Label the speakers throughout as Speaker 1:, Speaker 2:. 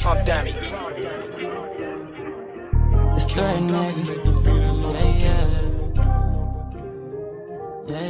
Speaker 1: Trump dummy.
Speaker 2: It's straight nigga. Yeah.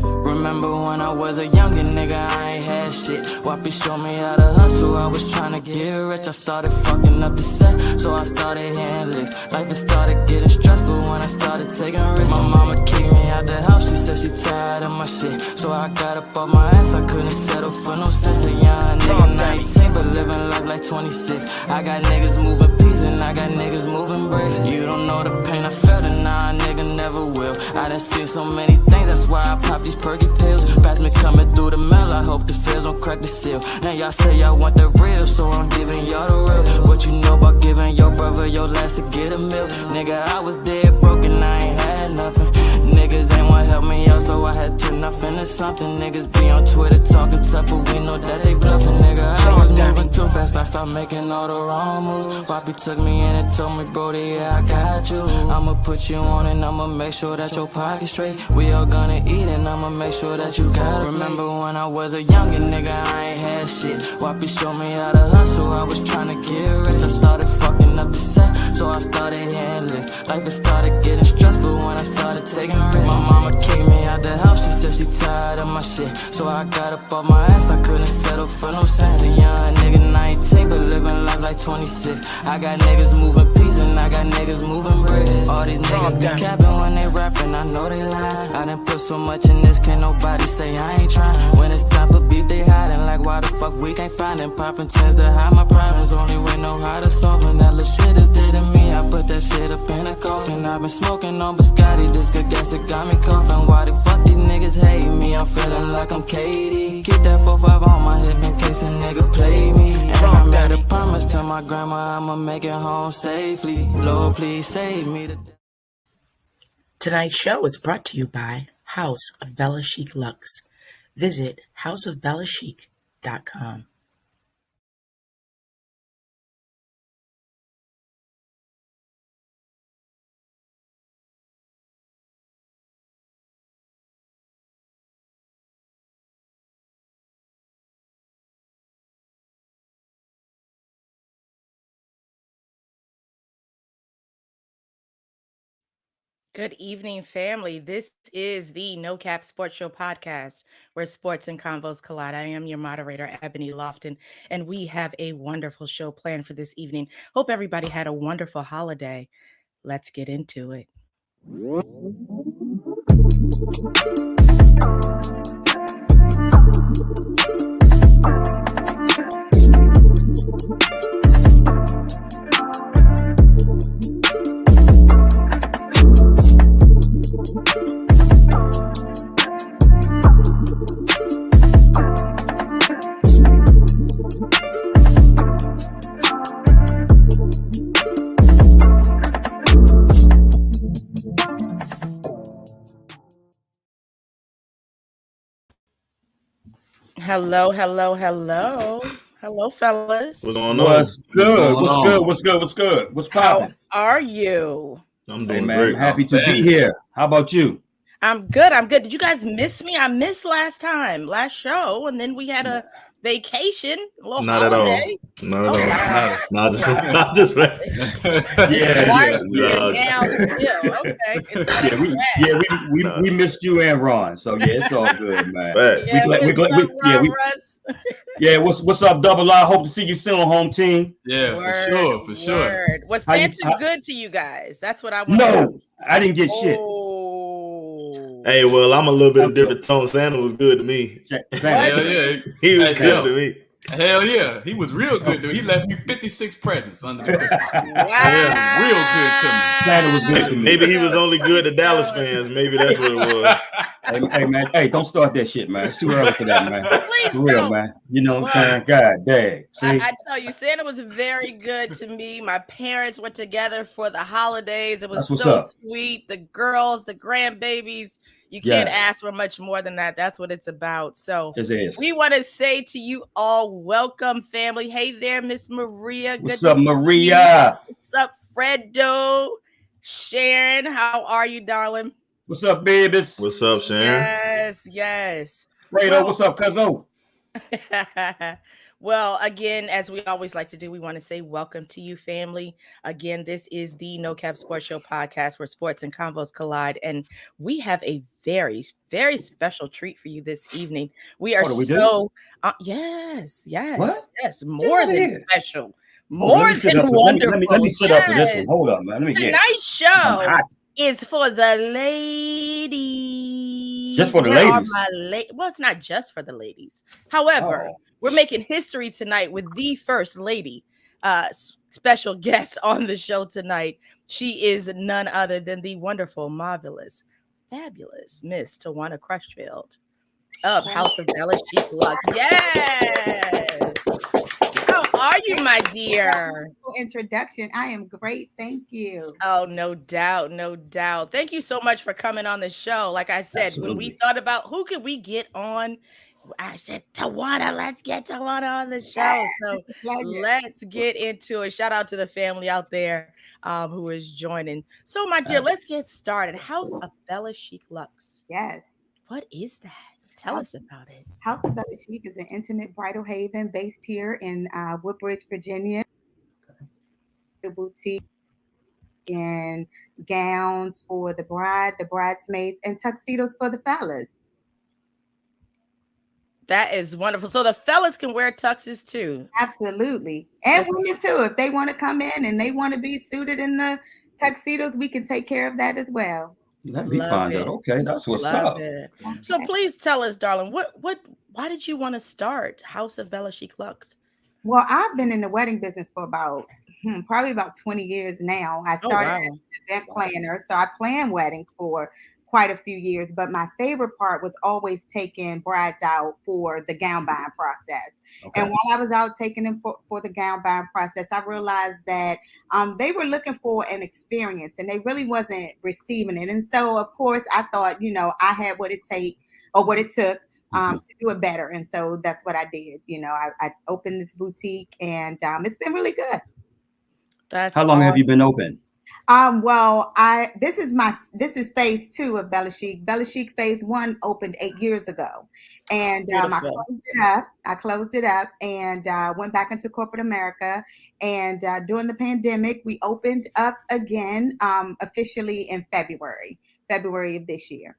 Speaker 2: Remember when I was a youngin' nigga, I ain't had shit. Wappy showed me how to hustle, I was tryna get rich. I started fucking up the set, so I started handling. Life it started getting stressful when I started taking risks. My mama kicked me out the house, she said she tired of my shit. So I got up off my ass, I couldn't settle for no sense. A young nigga 19, but living life like 26. I got niggas moving peas and I got niggas moving bricks. You don't know the pain I felt and nah, nigga never will. I done seen so many things, that's why I pop these perky pills. Past me coming through the mail, I hope the feds don't crack the seal. And y'all say y'all want the real, so I'm giving y'all the real. What you know about giving your brother your last to get a meal? Nigga, I was dead broken, I ain't had nothing. Niggas ain't wanna help me out, so I had to nothing to something. Niggas be on Twitter talking tough, but we know that they bluffing. Nigga, I was moving too fast, I started making all the wrong moves. Poppy took me in and told me, Brody, yeah, I got you. I'ma put you on and I'ma make sure that your pocket's straight. We all gonna eat and I'ma make sure that you got it. Remember when I was a youngin' nigga, I ain't had shit. Wappy showed me how to hustle, I was tryna get rich. I started fucking up the set, so I started handling. Life it started getting stressful when I started taking risks. My mama kicked me out the house, she said she tired of my shit. So I got up off my ass, I couldn't settle for no sense. A young nigga 19, but living life like 26. I got niggas moving peas and I got niggas moving bricks. All these niggas be capping when they rapping, I know they lying. I done put so much in this, can't nobody say I ain't trying. When it's time for beef, they hiding. Like why the fuck we can't find them? Poppin' tends to hide my problems. Only way know how to solve them. That little shit is dead to me. I put that shit up in a coffin. I've been smoking on biscotti. This good gas it got me coughing. Why the fuck these niggas hate me? I'm feeling like I'm Katie. Keep that 4-5 on my hip in case a nigga play me. And I made a promise to my grandma I'ma make it home safely. Lord, please save me.
Speaker 3: Tonight's show is brought to you by House of Bella Chic Luxe. Visit houseofbellachic.com.
Speaker 4: Good evening, family. This is the No Cap Sports Show podcast, where sports and convos collide. I am your moderator, Ebony Lofton, and we have a wonderful show planned for this evening. Hope everybody had a wonderful holiday. Let's get into it. Hello, fellas.
Speaker 5: What's going on?
Speaker 6: What's good? What's poppin'?
Speaker 4: How are you?
Speaker 5: I'm
Speaker 6: Hey
Speaker 5: doing
Speaker 6: man,
Speaker 5: great.
Speaker 6: I'm happy to be here. How about you?
Speaker 4: I'm good. Did you guys miss me? I missed last show, and then we had a vacation, a little
Speaker 5: Not
Speaker 4: holiday.
Speaker 5: Not at all. Not just
Speaker 6: We missed you and Ron. So yeah, it's all good, man. What's up, Double I? Hope to see you soon, home team.
Speaker 7: Yeah, for sure.
Speaker 4: Was Santa good to you guys? That's what I want.
Speaker 6: No, I didn't get shit.
Speaker 5: Hey, well, I'm a little bit of different tone. Santa was good to me.
Speaker 7: Hell yeah.
Speaker 5: He was good to me.
Speaker 7: Hell yeah. He was real good to me. He left me 56 presents under the Christmas tree.
Speaker 4: Wow.
Speaker 7: Yeah, real good to me.
Speaker 6: Santa was good to me.
Speaker 5: Maybe he was only good to Dallas fans. Maybe that's what it was.
Speaker 6: Hey man, don't start that shit, man. It's too early for that, man.
Speaker 4: Please
Speaker 6: For real,
Speaker 4: don't.
Speaker 6: man. You know what I'm saying? God dang. See?
Speaker 4: I tell you, Santa was very good to me. My parents were together for the holidays. It was so sweet. The girls, the grandbabies. You can't ask for much more than that. That's what it's about. So we want to say to you all, welcome, family. Hey there, Miss Maria.
Speaker 6: What's up, Maria?
Speaker 4: What's up, Fredo? Sharon, how are you, darling?
Speaker 6: What's up, babies?
Speaker 5: What's up, Sharon?
Speaker 4: Yes.
Speaker 6: Fredo, what's up, cuzzo?
Speaker 4: Well, again, as we always like to do, we want to say welcome to you, family. Again, this is the No Cap Sports Show podcast where sports and convos collide. And we have a very, very special treat for you this evening. We are
Speaker 6: Oh, do we do?
Speaker 4: Yes,
Speaker 6: What?
Speaker 4: more
Speaker 6: Get outta
Speaker 4: than
Speaker 6: here.
Speaker 4: special,
Speaker 6: Oh, let
Speaker 4: more
Speaker 6: me sit
Speaker 4: than
Speaker 6: up.
Speaker 4: wonderful.
Speaker 6: Let me sit up for this one. Hold up, man. Let me get.
Speaker 4: Tonight's
Speaker 6: I'm
Speaker 4: show
Speaker 6: hot.
Speaker 4: is for the ladies.
Speaker 6: Just for the
Speaker 4: Where are
Speaker 6: ladies.
Speaker 4: my well, it's not just for the ladies. However, we're making history tonight with the first lady special guest on the show tonight. She is none other than the wonderful, marvelous, fabulous Miss TOWANNA CRUTCHFIELD of House of Bella Chic Luxe. Yes. How are you, my dear?
Speaker 1: Introduction. I am great. Thank you.
Speaker 4: Oh, no doubt. No doubt. Thank you so much for coming on the show. Like I said,
Speaker 6: Absolutely.
Speaker 4: when we thought about who could we get on, I said, TOWANNA, let's get TOWANNA on the show.
Speaker 1: Yes,
Speaker 4: So let's get into it. Shout out to the family out there who is joining. So, my dear, let's get started. House of Bella Chic Luxe.
Speaker 1: Yes.
Speaker 4: What is that? Tell us about it.
Speaker 1: House of Bella Chic is an intimate bridal haven based here in Woodbridge, Virginia. The boutique and gowns for the bride, the bridesmaids, and tuxedos for the fellas.
Speaker 4: That is wonderful. So the fellas can wear tuxes too.
Speaker 1: Absolutely. And women too. If they want to come in and they want to be suited in the tuxedos, we can take care of that as well.
Speaker 6: Let me find out. Okay, that's what's up.
Speaker 4: It. So please tell us, darling, why did you want to start House of Bella Chic Luxe?
Speaker 1: Well, I've been in the wedding business for probably about 20 years now. I started as an event planner, so I planned weddings for quite a few years, but my favorite part was always taking brides out for the gown buying process. Okay. And while I was out taking them for the gown buying process, I realized that they were looking for an experience and they really wasn't receiving it. And so, of course, I thought, I had what it took to do it better. And so that's what I did. I opened this boutique and it's been really good.
Speaker 6: How long have you been open?
Speaker 1: Well, this is phase 2 of Bella Chic. Bella Chic phase 1 opened 8 years ago, and I closed it up and went back into corporate America. And during the pandemic, we opened up again officially in February of this year.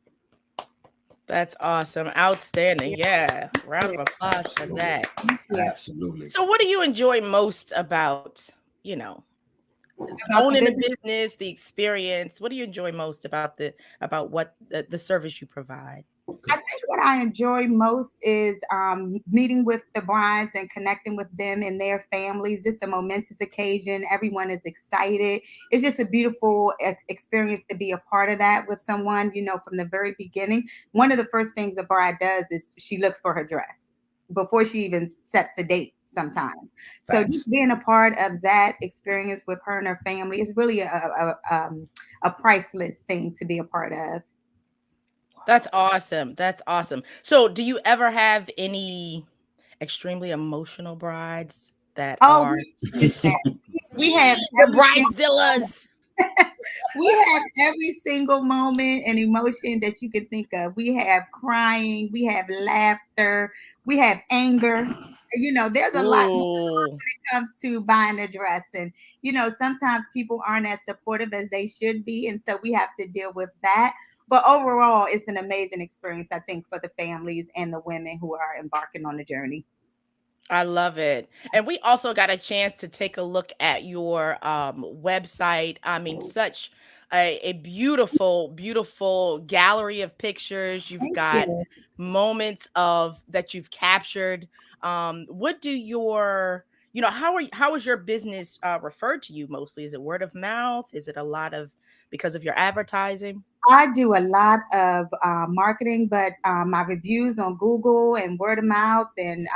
Speaker 4: That's awesome. Outstanding. Yeah. Round of applause for that.
Speaker 6: Absolutely.
Speaker 4: So what do you enjoy most about, owning a business, the experience? What do you enjoy most about what the service you provide?
Speaker 1: I think what I enjoy most is meeting with the brides and connecting with them and their families. It's a momentous occasion. Everyone is excited. It's just a beautiful experience to be a part of that with someone, from the very beginning. One of the first things the bride does is she looks for her dress before she even sets a date sometimes. So just being a part of that experience with her and her family is really a priceless thing to be a part of.
Speaker 4: That's awesome. That's awesome. So do you ever have any extremely emotional brides that are?
Speaker 1: We have
Speaker 4: the bridezillas.
Speaker 1: We have every single moment and emotion that you can think of. We have crying, we have laughter, we have anger. There's a lot more when it comes to buying a dress. And, sometimes people aren't as supportive as they should be. And so we have to deal with that. But overall, it's an amazing experience, I think, for the families and the women who are embarking on the journey.
Speaker 4: I love it. And we also got a chance to take a look at your website. I mean, such a beautiful, beautiful gallery of pictures. You've got moments that you've captured. What do your, how is your business referred to you mostly? Is it word of mouth? Is it a lot of because of your advertising?
Speaker 1: I do a lot of marketing, but my reviews on Google and word of mouth and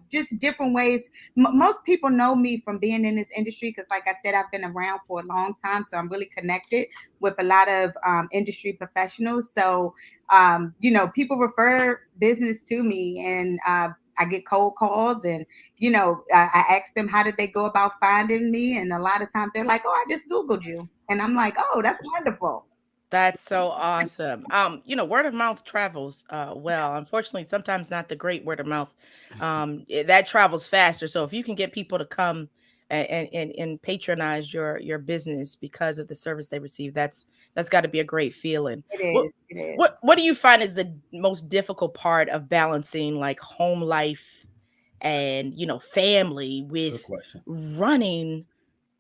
Speaker 1: just different ways. Most people know me from being in this industry because, like I said, I've been around for a long time. So I'm really connected with a lot of industry professionals. So, people refer business to me and I get cold calls and, I ask them, how did they go about finding me? And a lot of times they're like, oh, I just Googled you. And I'm like, oh, that's wonderful.
Speaker 4: That's so awesome. Word of mouth travels well. Unfortunately, sometimes not the great word of mouth. That travels faster. So if you can get people to come and patronize your business because of the service they receive, that's got to be a great feeling.
Speaker 1: It
Speaker 4: What
Speaker 1: is. It is.
Speaker 4: what do you find is the most difficult part of balancing like home life and family
Speaker 6: Good
Speaker 4: with
Speaker 6: question.
Speaker 4: running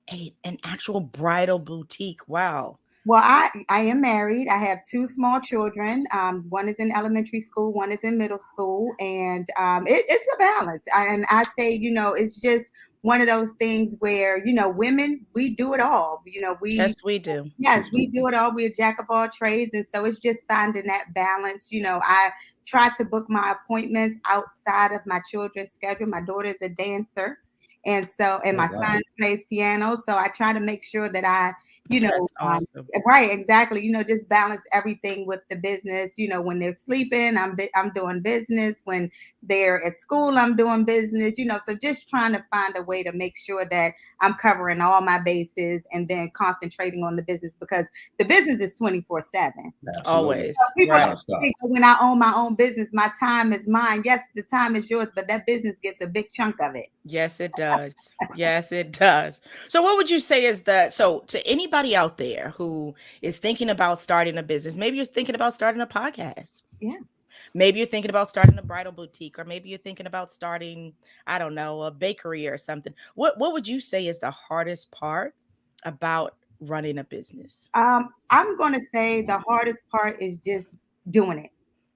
Speaker 4: an actual bridal boutique? Wow.
Speaker 1: Well, I am married. I have two small children. One is in elementary school, one is in middle school, and it's a balance. And I say, it's just one of those things where women, we do it all.
Speaker 4: Yes, we do.
Speaker 1: Yes, we do it all. We're a jack of all trades, and so it's just finding that balance. I try to book my appointments outside of my children's schedule. My daughter is a dancer, and my son plays piano, so I try to make sure that I
Speaker 4: That's awesome.
Speaker 1: right, exactly. Just balance everything with the business. When they're sleeping, I'm doing business. When they're at school, I'm doing business. So just trying to find a way to make sure that I'm covering all my bases and then concentrating on the business, because the business is 24/7.
Speaker 4: Always.
Speaker 1: People
Speaker 4: Right.
Speaker 1: think when I own my own business, my time is mine. Yes, the time is yours, but that business gets a big chunk of it.
Speaker 4: Yes, it does. Yes, it does. So what would you say is to anybody out there who is thinking about starting a business, maybe you're thinking about starting a podcast.
Speaker 1: Yeah.
Speaker 4: Maybe you're thinking about starting a bridal boutique, or maybe you're thinking about starting, I don't know, a bakery or something. What would you say is the hardest part about running a business?
Speaker 1: I'm going to say the hardest part is just doing it.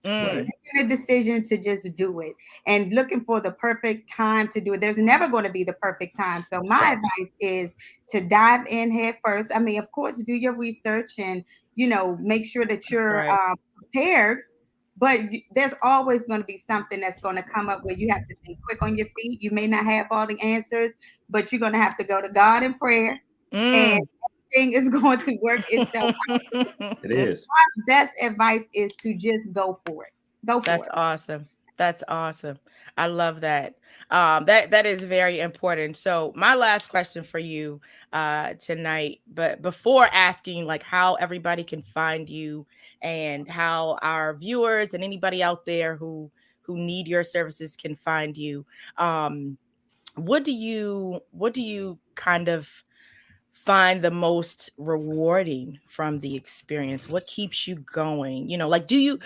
Speaker 4: Mm,
Speaker 1: Making a decision to just do it and looking for the perfect time to do it. There's never going to be the perfect time. So my advice is to dive in head first. I mean, of course, do your research and, make sure that you're
Speaker 4: right.
Speaker 1: prepared. But there's always going to be something that's going to come up where you have to think quick on your feet. You may not have all the answers, but you're going to have to go to God in prayer, and
Speaker 4: Mm.
Speaker 1: everything is going to work itself.
Speaker 6: It is.
Speaker 1: My best advice is to just go for it. Go for
Speaker 4: That's
Speaker 1: it.
Speaker 4: awesome. That's awesome. I love that. That is very important. So my last question for you tonight, but before asking like how everybody can find you and how our viewers and anybody out there who need your services can find you, what do you kind of find the most rewarding from the experience? What keeps you going? Like do you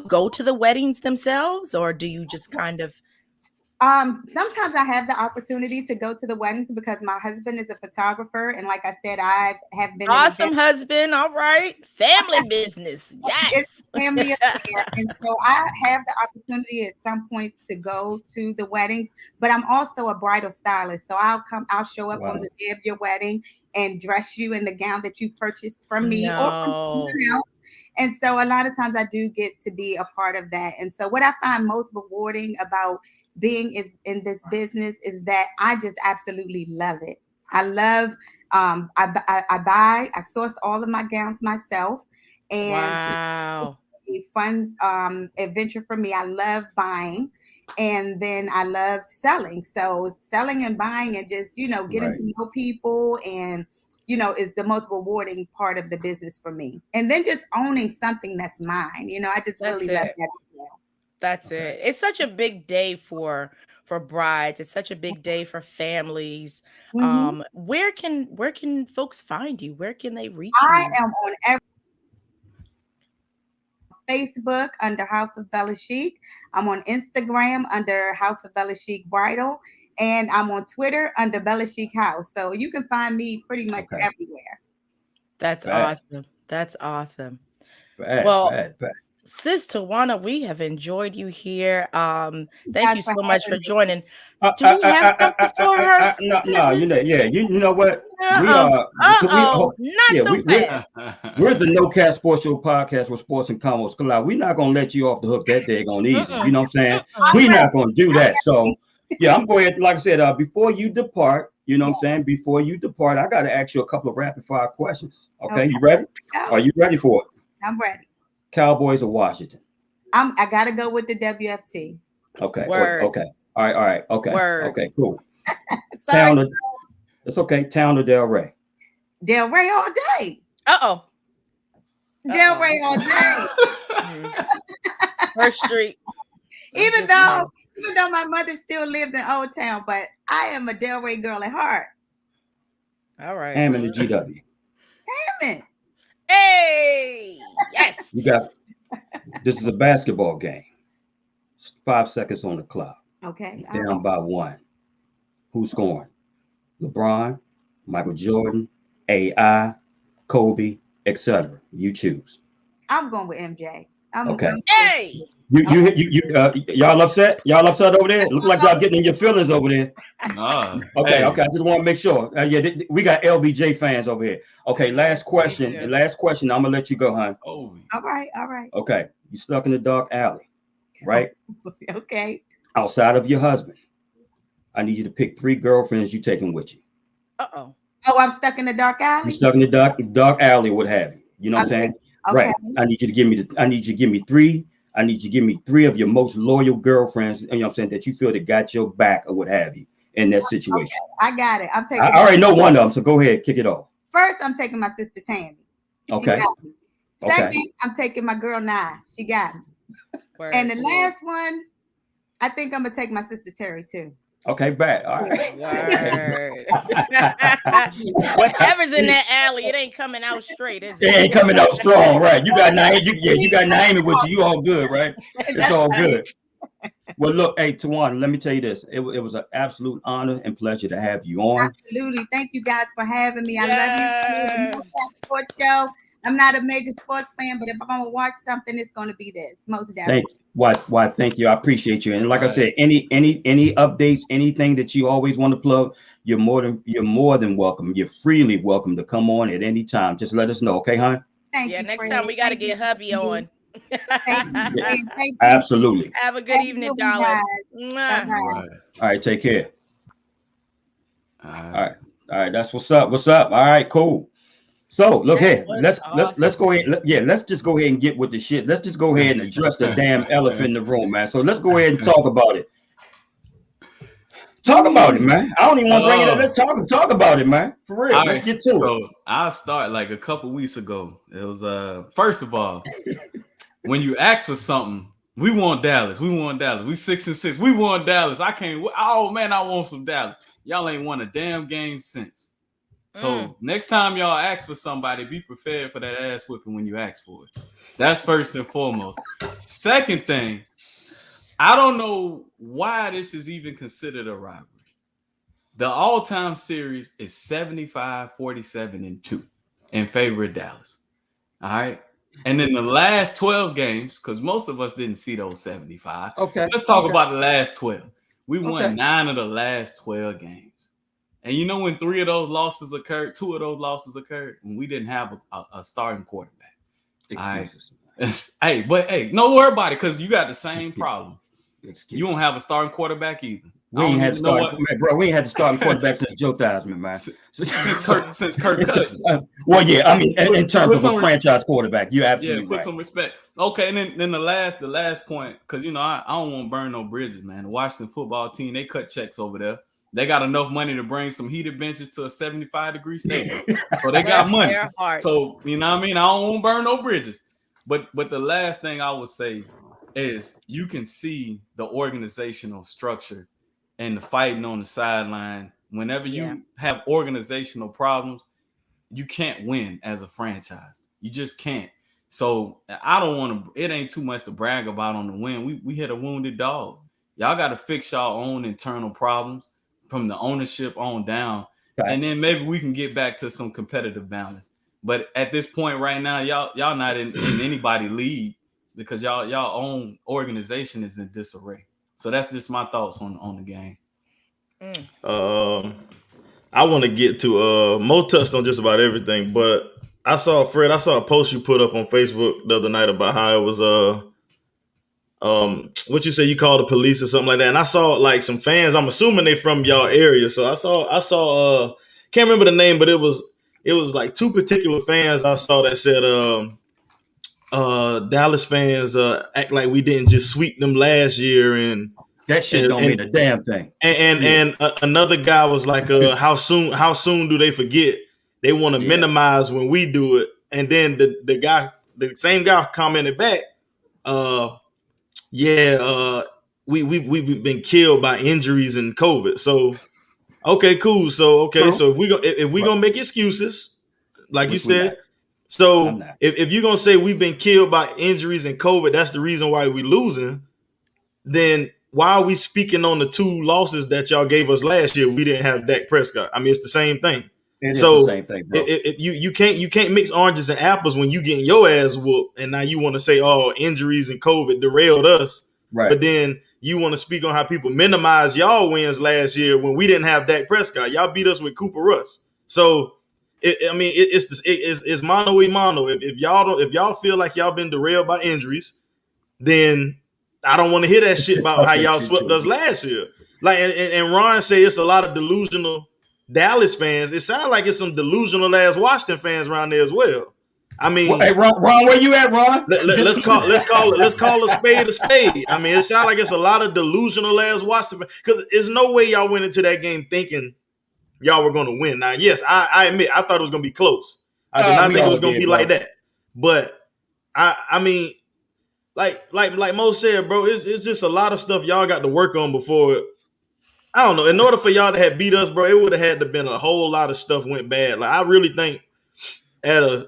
Speaker 4: go to the weddings themselves, or do you just kind of
Speaker 1: Sometimes I have the opportunity to go to the weddings because my husband is a photographer, and like I said, I have been in the
Speaker 4: awesome husband? All right. Family business. Yes.
Speaker 1: it's a family affair, and so I have the opportunity at some points to go to the weddings. But I'm also a bridal stylist, so I'll show up on the day of your wedding and dress you in the gown that you purchased from me or from someone
Speaker 4: No.
Speaker 1: else. And so a lot of times I do get to be a part of that. And so what I find most rewarding about being in this business is that I just absolutely love it. I love I source all of my gowns myself, and
Speaker 4: Wow.
Speaker 1: a fun adventure for me. I love buying, and then I love selling. So selling and buying and just getting to know people, and is the most rewarding part of the business for me. And then just owning something that's mine. I just
Speaker 4: That's
Speaker 1: really love
Speaker 4: it.
Speaker 1: that as well.
Speaker 4: That's it. It's such a big day for brides. It's such a big day for families.
Speaker 1: Mhm.
Speaker 4: Where can folks find you? Where can they reach
Speaker 1: I
Speaker 4: you?
Speaker 1: am on every Facebook under House of Bella Chic. I'm on Instagram under House of Bella Chic Bridal, and I'm on Twitter under Bella Chic House. So you can find me pretty much everywhere.
Speaker 4: That's
Speaker 6: Bad,
Speaker 4: awesome. That's awesome.
Speaker 6: bad,
Speaker 4: Well,
Speaker 6: bad, bad.
Speaker 4: Sis Tawanna, we have enjoyed you here.
Speaker 1: Thank you
Speaker 4: Thank
Speaker 1: guys
Speaker 4: you
Speaker 1: for
Speaker 4: so much for
Speaker 1: having me.
Speaker 4: joining. Do we have something for her?
Speaker 6: No, no,
Speaker 4: Cousin?
Speaker 6: you know what? We
Speaker 4: Uh-oh.
Speaker 6: are,
Speaker 4: Uh-oh. Not
Speaker 6: yeah,
Speaker 4: so fast.
Speaker 6: we're the No Cat Sports Show podcast with sports and combos collide. We're not gonna let you off the hook that daggone easy. You
Speaker 4: Mm-mm.
Speaker 6: know what I'm saying?
Speaker 4: Mm-mm.
Speaker 1: I'm
Speaker 6: We're
Speaker 1: ready.
Speaker 6: not gonna do that. So, yeah, I'm going to, like I said, before you depart, you know what I'm saying? Before you depart, I got to ask you a couple of rapid fire questions. Okay,
Speaker 1: Okay.
Speaker 6: you ready?
Speaker 1: Go.
Speaker 6: Are you ready for it?
Speaker 1: I'm ready.
Speaker 6: Cowboys of Washington.
Speaker 1: I gotta go with the WFT.
Speaker 6: Okay.
Speaker 4: Word.
Speaker 6: Okay. All right. Okay.
Speaker 4: Word.
Speaker 6: Okay. Cool.
Speaker 1: Sorry,
Speaker 6: It's okay. Town of Del Rey.
Speaker 1: Del Rey all day.
Speaker 4: Uh-oh.
Speaker 1: Delray all day.
Speaker 4: First Street.
Speaker 1: Even though my mother still lived in Old Town, but I am a Delray girl at heart.
Speaker 4: All right.
Speaker 6: I'm in the GW.
Speaker 1: Damn it.
Speaker 4: Hey, yes.
Speaker 6: You got this is a basketball game. 5 seconds on the clock.
Speaker 1: Okay.
Speaker 6: Down by 1. Who's scoring? LeBron, Michael Jordan, AI, Kobe, etc. You choose.
Speaker 1: I'm going with MJ.
Speaker 6: Okay.
Speaker 4: Hey.
Speaker 6: Y'all upset? Y'all upset over there? Look like y'all getting in your feelings over there.
Speaker 7: Nah.
Speaker 6: Okay,
Speaker 7: Hey.
Speaker 6: okay. I just want to make sure. We got LBJ fans over here. Okay, last question. Last question. I'm gonna let you go, hon.
Speaker 7: Oh.
Speaker 1: All right.
Speaker 6: Okay, you stuck in the dark alley, right?
Speaker 1: Okay.
Speaker 6: Outside of your husband, I need you to pick 3 girlfriends you taking with you.
Speaker 1: Oh, I'm stuck in the dark alley.
Speaker 6: You stuck in the dark alley. What have you? You know what I'm saying?
Speaker 1: Okay.
Speaker 6: Right. I need you to give me 3. I need you to give me 3 of your most loyal girlfriends. You know what I'm saying, that you feel that got your back or what have you in that situation.
Speaker 1: Okay. I got it. I'm taking.
Speaker 6: I already know one of them, so go ahead, kick it off.
Speaker 1: First, I'm taking my sister Tammy.
Speaker 6: Okay.
Speaker 1: She got me. Second, I'm taking my girl Nye. She got me. And the last one, I think I'm gonna take my sister Terry too.
Speaker 6: Okay, bad. All right.
Speaker 4: Whatever's in that alley, it ain't coming out straight, is it?
Speaker 6: It ain't coming out strong, right? You got Naomi. You got Naomi with you. You all good, right? It's all good. Well, look, hey, Tawanna, let me tell you this. It was an absolute honor and pleasure to have you on.
Speaker 1: Absolutely. Thank you guys for having me. I love you. Sports show. I'm not a major sports fan, but if I'm gonna watch something, it's gonna be this. Most definitely.
Speaker 6: Thank you. Why? Thank you. I appreciate you. And like I said, any updates, anything that you always want to plug, you're more than welcome. You're freely welcome to come on at any time. Just let us know, okay, hon?
Speaker 1: Thank you.
Speaker 4: Next time we got to get hubby on.
Speaker 6: Absolutely.
Speaker 4: Have a good evening, darling.
Speaker 6: All right, take care. All right, that's what's up. All right, cool. So look here, let's go ahead. Let's just go ahead and get with the shit. Let's just go ahead and address the damn elephant in the room, man. So let's go ahead and talk about it. Talk about it, man. I don't even want to bring it up. Let's talk about it, man. For real. Let's get to it.
Speaker 7: So I'll start like a couple weeks ago. It was first of all, when you ask for something, we want Dallas. We 6-6. We want Dallas. I can't. Oh man, I want some Dallas. Y'all ain't won a damn game since. So next time y'all ask for somebody, be prepared for that ass whipping when you ask for it. That's first and foremost. Second thing, I don't know why this is even considered a rivalry. The all-time series is 75-47-2 in favor of Dallas. All right. And then the last 12 games, because most of us didn't see those 75.
Speaker 6: Okay.
Speaker 7: Let's talk about the last 12. We won 9 of the last 12 games. And you know when 3 of those losses occurred, 2 of those losses occurred when we didn't have a starting quarterback.
Speaker 6: Excuses.
Speaker 7: Hey, don't worry about it because you got the same problem. You won't have a starting quarterback either.
Speaker 6: We ain't had to start, bro. We ain't had to start quarterback since Joe Theismann, man.
Speaker 7: Since Kirk Cousins.
Speaker 6: Well, yeah, I mean, in terms of a franchise quarterback, you absolutely
Speaker 7: put some respect. Okay, and then the last point, because I don't want to burn no bridges, man. The Washington football team, they cut checks over there. They got enough money to bring some heated benches to a 75-degree stadium. So they got money. So, you know what I mean? I don't want to burn no bridges. But the last thing I would say is you can see the organizational structure and the fighting on the sideline. Whenever you have organizational problems, you can't win as a franchise. You just can't. So I don't want to, it ain't too much to brag about on the win. We hit a wounded dog. Y'all got to fix y'all own internal problems from the ownership on down. And then maybe we can get back to some competitive balance. But at this point right now, y'all not in anybody lead because y'all own organization is in disarray. So that's just my thoughts on the game.
Speaker 5: I want to get to Mo touched on just about everything, but I saw a post you put up on Facebook the other night about how it was what you say you called the police or something like that, and I saw like some fans. I'm assuming they from y'all area, so I saw can't remember the name, but it was like 2 particular fans I saw that said Dallas fans act like we didn't just sweep them last year, and
Speaker 6: that shit don't mean a damn thing.
Speaker 5: And another guy was like, how soon do they forget? They want to minimize when we do it, and then the the same guy commented back, we've been killed by injuries and COVID. So okay, cool. So
Speaker 6: True.
Speaker 5: so if we gonna make excuses, like
Speaker 6: Which
Speaker 5: you
Speaker 6: we
Speaker 5: said,
Speaker 6: not.
Speaker 5: so if you're gonna say we've been killed by injuries and COVID, that's the reason why we losing, then why are we speaking on the 2 losses that y'all gave us last year? We didn't have Dak Prescott. I mean, it's the same thing.
Speaker 6: It is the same thing, bro.
Speaker 5: You can't mix oranges and apples when you getting your ass whooped, and now you want to say, oh, injuries and COVID derailed us,
Speaker 6: right?
Speaker 5: But then you want to speak on how people minimize y'all wins last year when we didn't have Dak Prescott. Y'all beat us with Cooper Rush. So it's mano y mano. If y'all feel like y'all been derailed by injuries, then I don't want to hear that shit about how y'all swept us last year. Like and Ron say it's a lot of delusional Dallas fans. It sounds like it's some delusional ass Washington fans around there as well. I mean,
Speaker 6: hey Ron, where you at, Ron?
Speaker 5: Let's call a spade a spade. I mean, it sounds like it's a lot of delusional ass Washington fans, because there's no way y'all went into that game thinking y'all were going to win. Now, yes, I admit I thought it was going to be close. I did not think it was going to be like that. But I mean, like Mo said, bro, it's just a lot of stuff y'all got to work on before. I don't know. In order for y'all to have beat us, bro, it would have had to been a whole lot of stuff went bad. Like, I really think at a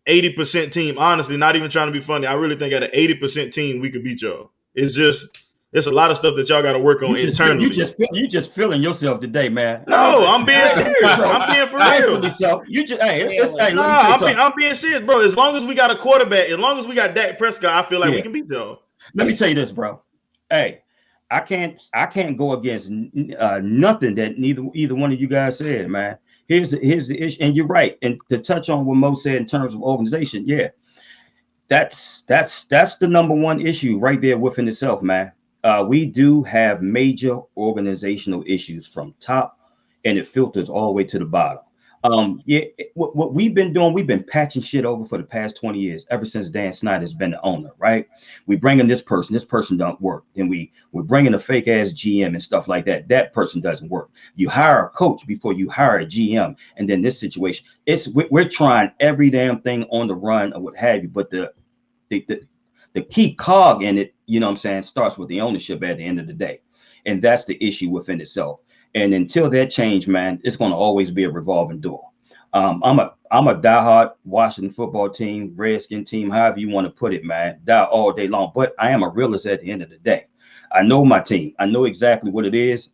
Speaker 5: 80% team, honestly, not even trying to be funny, I really think at an 80% team we could beat y'all. It's a lot of stuff that y'all got to work on internally.
Speaker 6: You just feeling yourself today, man.
Speaker 5: No, I'm being serious. I'm being for real.
Speaker 6: So you just
Speaker 5: I'm being serious, bro. As long as we got a quarterback, as long as we got Dak Prescott, I feel like we can beat y'all.
Speaker 6: Let me tell you this, bro. Hey, I can't go against nothing that either one of you guys said, man. Here's the issue, and you're right. And to touch on what Mo said in terms of organization, yeah, that's the number one issue right there within itself, man. We do have major organizational issues from top, and it filters all the way to the bottom. What we've been doing, we've been patching shit over for the past 20 years, ever since Dan Snyder's been the owner, right? We bring in this person don't work. Then we're bringing a fake ass GM and stuff like that. That person doesn't work. You hire a coach before you hire a GM. And then this situation, we're trying every damn thing on the run or what have you. But the key cog in it, you know what I'm saying, starts with the ownership at the end of the day. And that's the issue within itself. And until that change, man, it's going to always be a revolving door. I'm a diehard Washington football team, Redskin team, however you want to put it, man, die all day long. But I am a realist at the end of the day. I know my team. I know exactly what it is.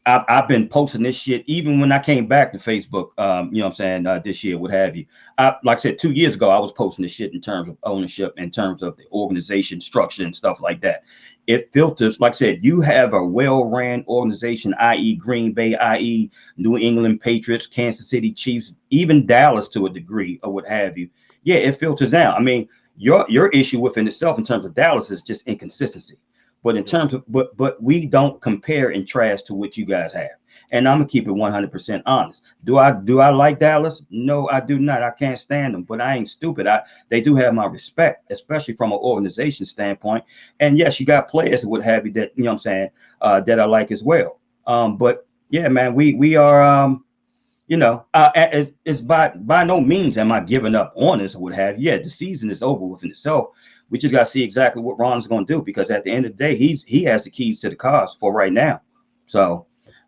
Speaker 6: I've been posting this shit even when I came back to Facebook, you know what I'm saying, this year, what have you. Like I said, 2 years ago, I was posting this shit in terms of ownership, in terms of the organization structure and stuff like that. It filters, like I said, you have a well-ran organization, i.e. Green Bay, i.e. New England Patriots, Kansas City Chiefs, even Dallas to a degree or what have you. Yeah, it filters out. I mean, your issue within itself in terms of Dallas is just inconsistency. But in terms of, but we don't compare and trash to what you guys have. And I'm gonna keep it 100% honest. Do I like Dallas? No, I do not. I can't stand them, but I ain't stupid. They do have my respect, especially from an organization standpoint. And yes, you got players that would have you that, you know what I'm saying, that I like as well. But yeah, man, we are, you know, it's by no means am I giving up on this or what have you. Yeah, the season is over within itself. We just got to see exactly what Ron is going to do, because at the end of the day, he has the keys to the cars for right now. So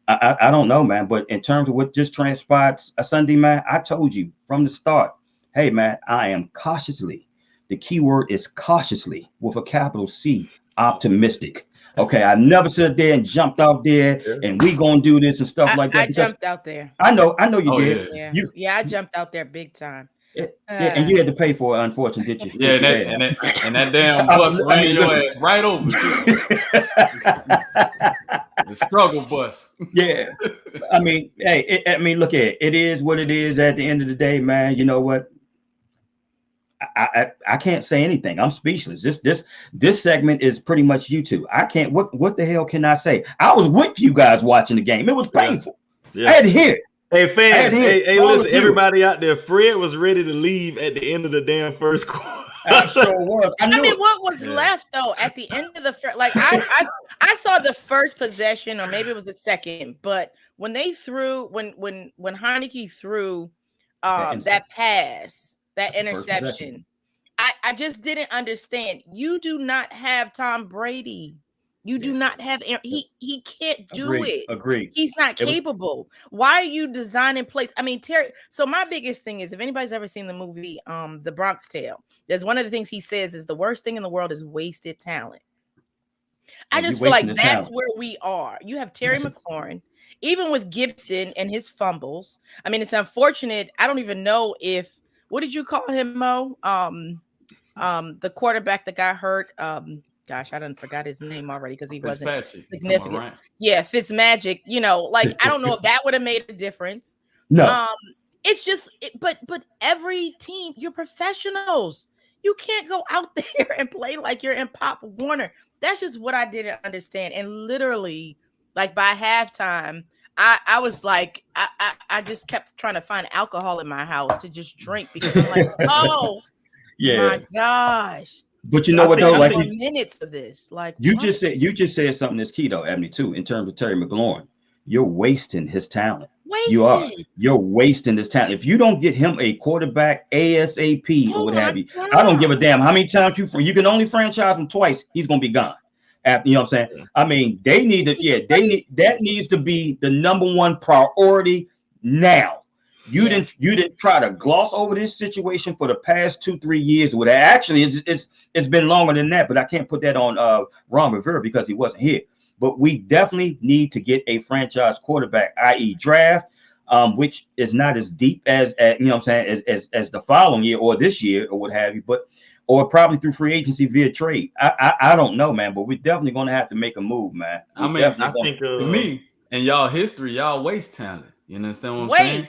Speaker 6: I don't know, man. But in terms of what just transpired Sunday, man, I told you from the start, hey, man, I am cautiously, the key word is cautiously with a capital C, optimistic. Okay, I never stood there and jumped out there and we gonna do this and stuff like that.
Speaker 4: I jumped out there.
Speaker 6: I know you did.
Speaker 4: Yeah, I jumped out there big time.
Speaker 6: Yeah, and you had to pay for it, unfortunately, did you?
Speaker 7: Yeah, and that damn bus ran your ass right over too. The struggle bus.
Speaker 6: Yeah, I mean, hey, look at it. It is what it is. At the end of the day, man, you know what? I can't say anything. I'm speechless. This segment is pretty much you two. I can't. What the hell can I say? I was with you guys watching the game. It was painful. Yeah. I had to hear it.
Speaker 5: Hey fans, hey listen, everybody out there, Fred was ready to leave at the end of the damn first quarter.
Speaker 6: I sure was.
Speaker 4: I mean, what was left though at the end of the first? Like I saw the first possession, or maybe it was the second, but when they threw, when Heineke threw that pass, that interception, I just didn't understand. You do not have Tom Brady. You do not have Aaron. He can't do it.
Speaker 6: Agreed.
Speaker 4: He's not capable. Why are you designing plays? I mean, Terry. So my biggest thing is, if anybody's ever seen the movie The Bronx Tale, there's one of the things he says is the worst thing in the world is wasted talent. I just feel like that's where we are. You have Terry McLaurin, even with Gibson and his fumbles. I mean, it's unfortunate. I don't even know if, what did you call him, Mo? The quarterback that got hurt. Gosh, I done forgot his name already because he wasn't significant. Right? Yeah, Fitzmagic. You know, like I don't know if that would have made a difference.
Speaker 6: No.
Speaker 4: It's just, but every team, you're professionals. You can't go out there and play like you're in Pop Warner. That's just what I didn't understand. And literally, like by halftime, I was like, I just kept trying to find alcohol in my house to just drink because I'm like, oh, my gosh.
Speaker 6: But you know what though, like
Speaker 4: minutes of this, like
Speaker 6: you just said something that's key though, Ebony, too, in terms of Terry McLaurin. You're wasting his talent. You're wasting his talent. If you don't get him a quarterback ASAP or what have you, I don't give a damn how many times you can only franchise him twice. He's gonna be gone. After, you know what I'm saying? I mean, they need to, that needs to be the number one priority now. You didn't try to gloss over this situation for the past 2-3 years. Well, actually, it's been longer than that, but I can't put that on Ron Rivera because he wasn't here. But we definitely need to get a franchise quarterback, i.e. draft, which is not as deep as you know what I'm saying, as the following year or this year or what have you, but or probably through free agency via trade. I don't know, man, but we're definitely going to have to make a move, man.
Speaker 7: I mean, I think to me and y'all history, y'all waste talent. You understand what I'm saying?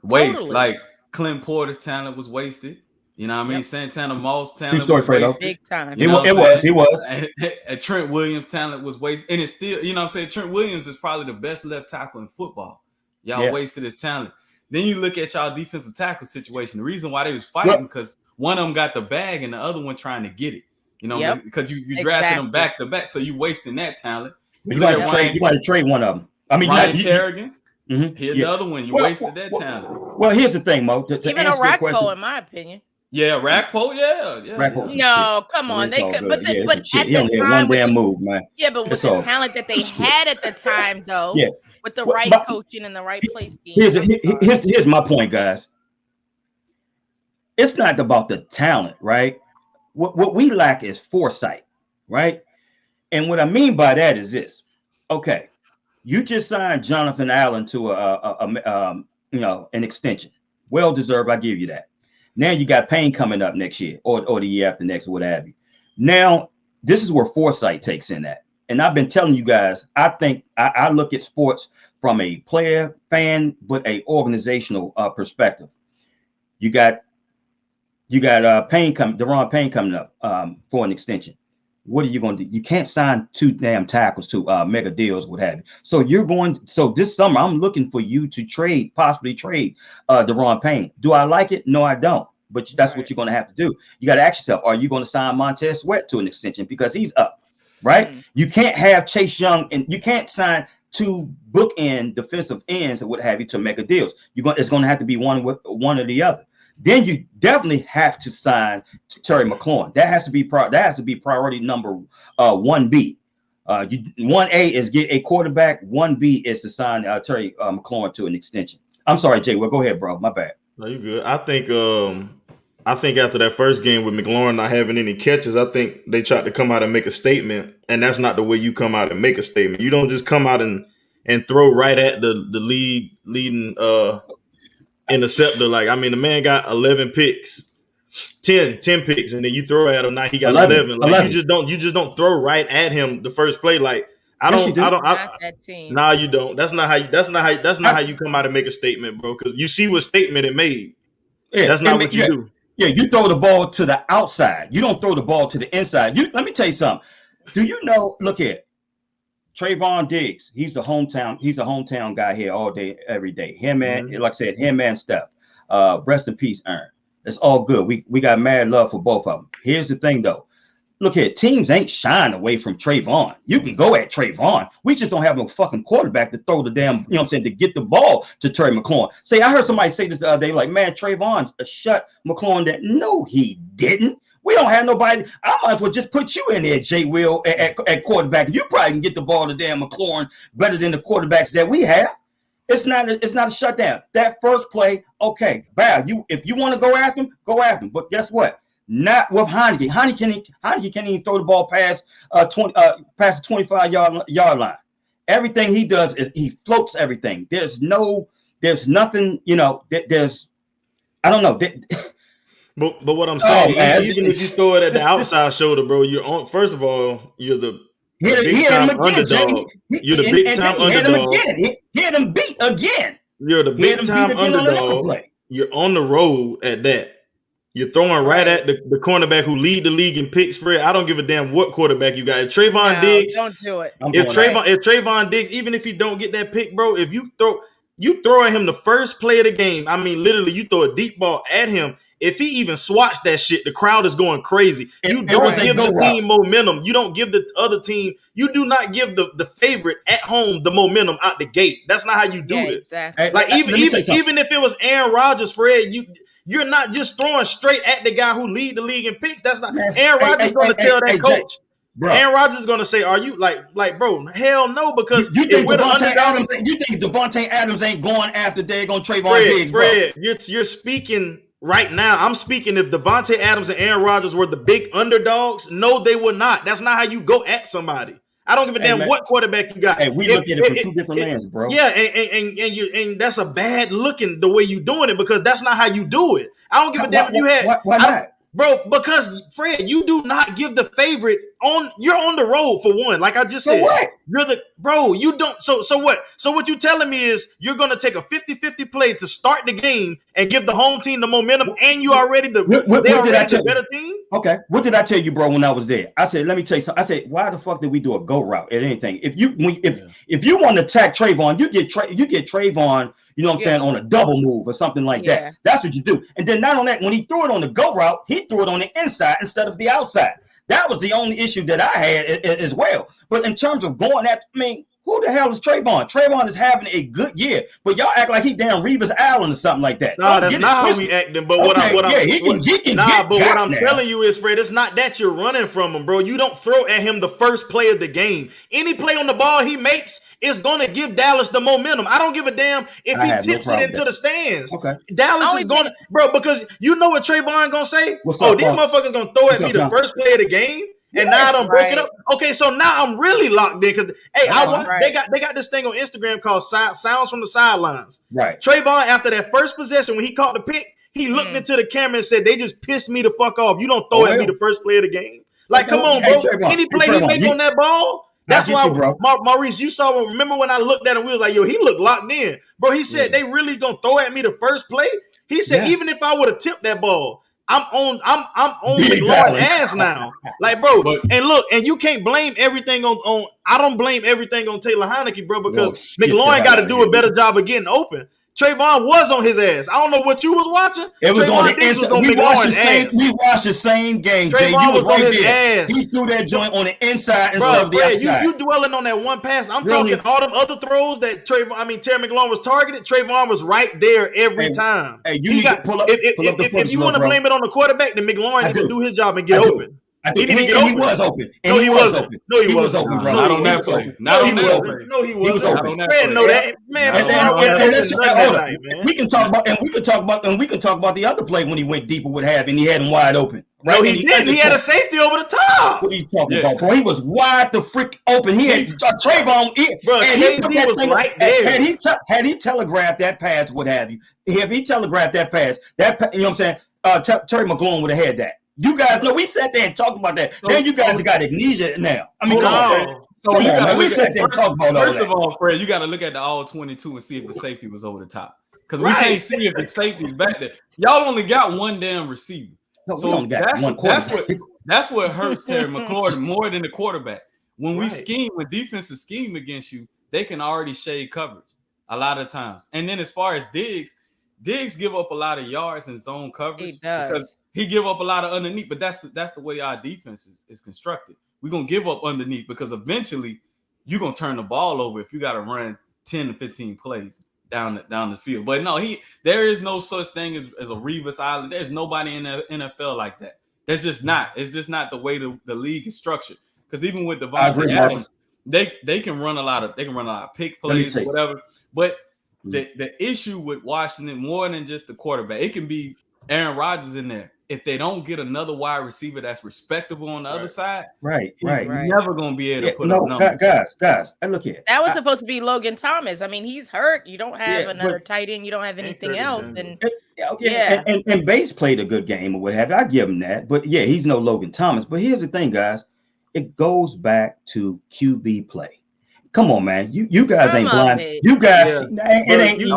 Speaker 7: Waste. Totally. Like Clint Porter's talent was wasted. You know what I mean? Santana Moss talent was wasted.
Speaker 4: Big time.
Speaker 6: He was.
Speaker 7: And Trent Williams' talent was wasted. And it's still, you know what I'm saying? Trent Williams is probably the best left tackle in football. Y'all wasted his talent. Then you look at y'all defensive tackle situation. The reason why they was fighting because one of them got the bag and the other one trying to get it. You know, because you drafted them back to back, so you wasting that talent.
Speaker 6: You might have trade one of them. I mean,
Speaker 7: Ryan Kerrigan. Here's the other one. You wasted that talent.
Speaker 6: Well, here's the thing, Mo.
Speaker 4: Even Orakpo, in my opinion.
Speaker 7: Yeah, Rakpo,
Speaker 4: No, come on. They could, but at the time,
Speaker 6: one move, man.
Speaker 4: Yeah, but with the talent that they had at the time, though, with the right coaching and the right play scheme.
Speaker 6: Here's my point, guys. It's not about the talent, right? What we lack is foresight, right? And what I mean by that is this. Okay, you just signed Jonathan Allen to an extension. Well deserved, I give you that. Now you got Payne coming up next year or the year after next, or what have you. Now, this is where foresight takes in at. And I've been telling you guys, I think I look at sports from a player, fan, but a organizational perspective. You got Deron Payne coming up for an extension. What are you going to do? You can't sign 2 damn tackles to mega deals, what have you. So this summer, I'm looking for you to possibly trade Deron Payne. Do I like it? No, I don't. But that's what you're going to have to do. You got to ask yourself, are you going to sign Montez Sweat to an extension because he's up, right? You can't have Chase Young and you can't sign 2 bookend defensive ends or what have you to mega deals. It's going to have to be one or the other. Then you definitely have to sign Terry McLaurin. That has to be priority number 1B. 1A is get a quarterback. 1B is to sign Terry McLaurin to an extension. I'm sorry, Jay. Well, go ahead, bro. My bad.
Speaker 5: No, you good. I think after that first game with McLaurin not having any catches, I think they tried to come out and make a statement, and that's not the way you come out and make a statement. You don't just come out and throw right at the leading interceptor. Like, I mean, the man got 11 picks, 10 picks, and then you throw at him. Now he got 11. Like 11. You just don't throw right at him the first play. Like, Nah, you don't. That's not how you come out and make a statement, bro. Because you see what statement it made. Yeah, that's not what you do.
Speaker 6: Yeah, you throw the ball to the outside. You don't throw the ball to the inside. Let me tell you something. Do you know? Look here, Trayvon Diggs. He's a hometown guy here all day, every day. Him and like I said, him and Steph. Rest in peace, Aaron. It's all good. We got mad love for both of them. Here's the thing, though. Look here, teams ain't shying away from Trayvon. You can go at Trayvon. We just don't have no fucking quarterback to throw the damn, you know what I'm saying, to get the ball to Terry McLaurin. I heard somebody say this the other day, like, man, Trayvon shut McLaurin that. No, he didn't. We don't have nobody. I might as well just put you in there, Jay Will, at quarterback. You probably can get the ball to damn McLaurin better than the quarterbacks that we have. It's not a shutdown. That first play, okay, Val, if you want to go after him, go after him. But guess what? Not with Heineke. Heineke can't even throw the ball past the 25-yard line. Everything he does is he floats everything. There's nothing, I don't know.
Speaker 5: But what I'm saying, even if you throw it at the outside shoulder, bro, you're on. First of all, you're the big time underdog. You're the big time underdog.
Speaker 6: He had him beat again.
Speaker 5: You're the big time underdog. You're on the road at that. You're throwing right at the cornerback who lead the league in picks, Fred. I don't give a damn what quarterback you got. If Trayvon Diggs,
Speaker 4: don't do it.
Speaker 5: If Trayvon Diggs, even if you don't get that pick, bro, if you throw at him the first play of the game, I mean, literally, you throw a deep ball at him. If he even swats that shit, the crowd is going crazy. You don't give the team momentum. You don't give the other team. You do not give the favorite at home the momentum out the gate. That's not how you do it.
Speaker 4: Exactly.
Speaker 5: Like even if it was Aaron Rodgers, Fred, you're not just throwing straight at the guy who lead the league in picks. That's not Aaron Rodgers going to tell that coach. Bro. Aaron Rodgers is going to say, "Are you like, bro? Hell no!" Because
Speaker 6: you think Devontae Adams ain't going after they're going to Trayvon Diggs,
Speaker 5: Fred, you're speaking right now. I'm speaking if Devontae Adams and Aaron Rodgers were the big underdogs. No, they were not. That's not how you go at somebody. I don't give a damn what quarterback you got.
Speaker 6: Hey, we look at it from two different lenses, bro.
Speaker 5: Yeah, and that's a bad looking the way you doing it because that's not how you do it. I don't give a damn if you had.
Speaker 6: Why not?
Speaker 5: Bro, because Fred, you do not give the favorite on. You're on the road for one. Like I just said,
Speaker 6: what?
Speaker 5: You're the bro. You don't. So what? So what you telling me is you're gonna take a 50-50 play to start the game and give the home team the momentum, and you already the better team.
Speaker 6: Okay, what did I tell you, bro? When I was there, I said, let me tell you something. I said, why the fuck did we do a go route at anything? If you want to attack Trayvon, you get Trayvon. You know what I'm saying, on a double move or something like that. That's what you do. And then not on that, when he threw it on the go route, he threw it on the inside instead of the outside. That was the only issue that I had as well. But in terms of going at, who the hell is Trayvon? Trayvon is having a good year, but y'all act like he damn Revis Allen or something like that.
Speaker 5: No, that's not how we acting. But what I'm telling you is, Fred, it's not that you're running from him, bro. You don't throw at him the first play of the game. Any play on the ball he makes is going to give Dallas the momentum. I don't give a damn if he tips it into the stands.
Speaker 6: Okay,
Speaker 5: Dallas is going to, bro, because you know what Trayvon going to say? These motherfuckers going to throw at me the first play of the game. And now I don't break it up. Okay, so now I'm really locked in because they got this thing on Instagram called Sounds from the Sidelines.
Speaker 6: Right.
Speaker 5: Trayvon, after that first possession, when he caught the pick, he looked into the camera and said, "They just pissed me the fuck off. You don't throw at me the first play of the game. Like, come on, bro. Any play he make on that ball." That's why, Maurice, you saw. Remember when I looked at him, we was like, "Yo, he looked locked in, bro." He said, "They really gonna throw at me the first play." He said, "Even if I would have tipped that ball, I'm on McLaurin's ass now." Like, bro, and look, and you can't blame everything on. I don't blame everything on Taylor Heineke, bro, because McLaurin got to do a better job of getting open. Trayvon was on his ass. I don't know what you was watching.
Speaker 6: It was Trayvon on the inside. We watched the same game.
Speaker 5: Trayvon was on his ass.
Speaker 6: He threw that joint on the inside instead of the outside.
Speaker 5: You dwelling on that one pass. I'm talking all them other throws that Terry McLaurin was targeted. Trayvon was right there every time.
Speaker 6: Hey, you got pull up.
Speaker 5: If you want to blame it on the quarterback, then McLaurin need to do his job and get open.
Speaker 6: He was open.
Speaker 5: No, he wasn't. No, he wasn't.
Speaker 6: Bro.
Speaker 7: Not on that play. Not on that play.
Speaker 5: No, he wasn't.
Speaker 6: Open.
Speaker 5: Man, know that, man.
Speaker 6: We can talk about the other play when he went deeper with Hav and he had him wide open.
Speaker 5: Right? No, he didn't. He had a safety over the top.
Speaker 6: What are you talking about, bro? He was wide the frick open. He had Trayvon,
Speaker 5: bro. And he was right there.
Speaker 6: Had he telegraphed that pass, what have you? If he telegraphed that pass, you know what I'm saying? Terry McLaurin would have had that. You guys know we sat there and talked about that. Then you guys got amnesia now. I mean,
Speaker 7: First of all, Fred, you got to look at the all 22 and see if the safety was over the top, because we can't see if the safety's back there. Y'all only got one damn receiver, so that's what hurts Terry McLaurin more than the quarterback. When we scheme, when defenses scheme against you, they can already shade coverage a lot of times. And then as far as Diggs give up a lot of yards in zone coverage.
Speaker 4: He does.
Speaker 7: Because he give up a lot of underneath, but that's the way our defense is constructed. We're going to give up underneath because eventually you're going to turn the ball over if you got to run 10 to 15 plays down the field. But no, there is no such thing as a Revis Island. There's nobody in the NFL like that. That's just not. It's just not the way the league is structured. Because even with Devontae Adams, they can run a lot of pick plays or whatever. But the issue with Washington, more than just the quarterback, it can be Aaron Rodgers in there. If they don't get another wide receiver that's respectable on the other side, he's never going to be able to put up numbers.
Speaker 6: Guys, and look here.
Speaker 4: That was supposed to be Logan Thomas. I mean, he's hurt. You don't have another tight end. You don't have anything else.
Speaker 6: And Bates played a good game or what have you. I give him that. But yeah, he's no Logan Thomas. But here's the thing, guys. It goes back to QB play. Come on, man. You guys ain't blind. You guys, it ain't easy.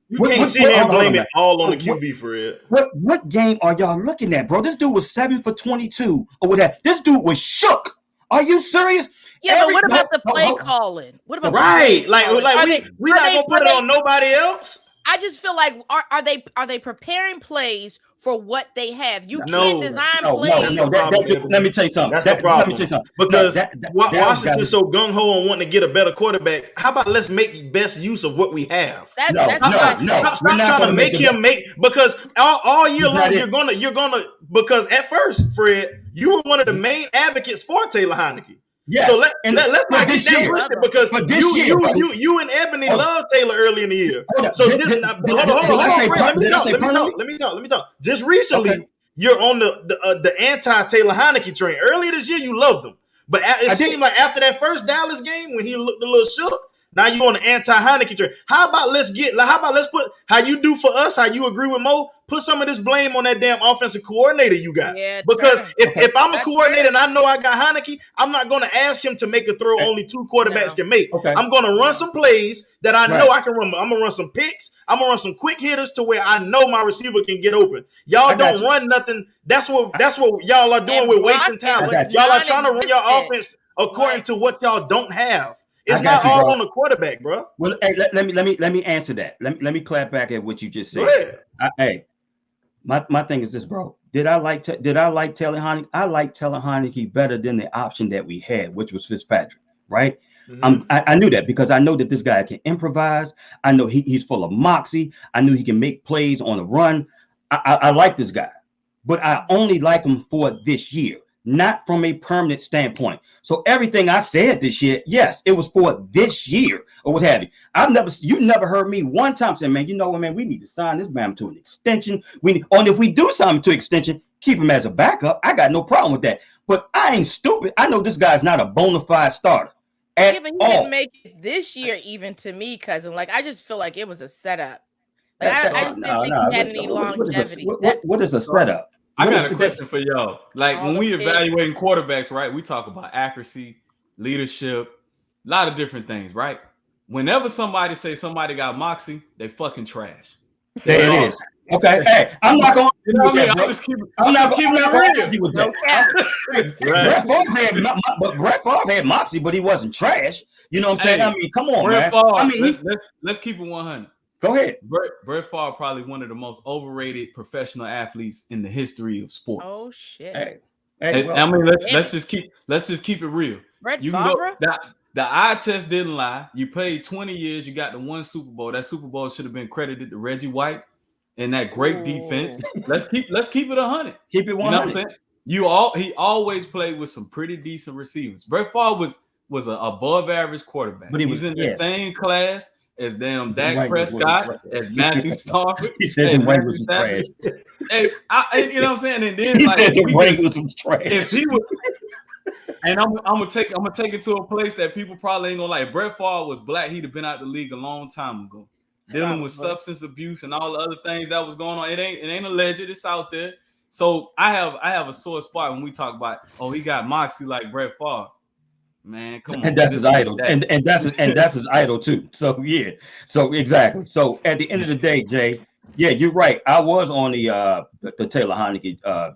Speaker 5: You can't sit here and blame it all on the QB for it.
Speaker 6: What game are y'all looking at, bro? This dude was 7 for 22 or whatever. This dude was shook. Are you serious?
Speaker 4: Yeah, but what about the play calling? What about
Speaker 5: we not gonna put it on nobody else?
Speaker 4: I just feel like are they preparing plays for what they have? You can't design plays.
Speaker 6: Let me tell you something.
Speaker 5: That's the problem. Because Washington's so gung ho on wanting to get a better quarterback. How about let's make best use of what we have? Stop trying to make him because all year long you're gonna because at first, Fred, you were one of the main advocates for Taylor Heineke. Yeah, so let's not get that twisted because you and Ebony loved Taylor early in the year. So hold on, let me talk. Just recently, you're on the anti-Taylor Heineke train. Earlier this year, you loved him, but it seemed like after that first Dallas game when he looked a little shook, now you on the anti-Heineke train. How about let's put how you do for us, how you agree with Mo, put some of this blame on that damn offensive coordinator you got. Yeah, because if I'm a coordinator and I know I got Heineke, I'm not going to ask him to make a throw only two quarterbacks can make. Okay. I'm going to run some plays that I know I can run. I'm going to run some picks. I'm going to run some quick hitters to where I know my receiver can get open. Y'all don't run nothing. That's what y'all are doing with wasting talent. Y'all are trying to run your offense according to what y'all don't have. It's not all on the quarterback, bro.
Speaker 6: Well, hey, let me answer that. Let me clap back at what you just said. My thing is this, bro. Did I like Taylor Heineke? I like Taylor Heineke better than the option that we had, which was Fitzpatrick, right? Mm-hmm. I knew that because I know that this guy can improvise. I know he's full of moxie. I knew he can make plays on the run. I like this guy, but I only like him for this year, not from a permanent standpoint. So everything I said this year, yes, it was for this year or what have you. You never heard me one time say, man, you know what, man, we need to sign this man to an extension. If we do sign him to extension, keep him as a backup. I got no problem with that. But I ain't stupid. I know this guy's not a bona fide starter at
Speaker 4: but he
Speaker 6: all.
Speaker 4: didn't make it this year, even to me, cousin. Like, I just feel like it was a setup. Like, I just didn't think he had any longevity.
Speaker 6: What is a setup?
Speaker 7: I got a question for y'all. Like when we evaluating quarterbacks, right? We talk about accuracy, leadership, a lot of different things, right? Whenever somebody say somebody got moxie, they fucking trash.
Speaker 6: There it is. Okay. Hey, I'm not going.
Speaker 7: You know what I mean? I'm just keeping it
Speaker 6: real. Brett Favre had moxie, but he wasn't trash. You know what I'm saying? I mean, come on, man.
Speaker 7: Let's keep it 100.
Speaker 6: Go ahead.
Speaker 7: Brett Favre probably one of the most overrated professional athletes in the history of sports.
Speaker 4: Oh shit!
Speaker 6: Hey,
Speaker 7: I mean, let's just keep it real.
Speaker 4: Brett Favre?
Speaker 7: The eye test didn't lie. You played 20 years. You got the one Super Bowl. That Super Bowl should have been credited to Reggie White and that great defense. Let's keep it 100.
Speaker 6: Keep it 100.
Speaker 7: You know what I'm saying? He always played with some pretty decent receivers. Brett Favre was an above average quarterback. But he's in the same class as damn Dak Prescott, as Matthew Stafford.
Speaker 6: He said the Wayne was trash.
Speaker 7: Hey, you know what I'm saying? And then
Speaker 6: he said the Wayne was trash.
Speaker 7: If he was, and I'm gonna take it to a place that people probably ain't gonna like. Brett Favre was black. He'd have been out the league a long time ago, dealing with substance abuse and all the other things that was going on. It ain't alleged. It's out there. So I have a sore spot when we talk about he got moxie like Brett Favre. Man, come on.
Speaker 6: And that's his idol. And that's his idol too. So yeah. So exactly. So at the end of the day, Jay, yeah, you're right. I was on the Taylor Heineke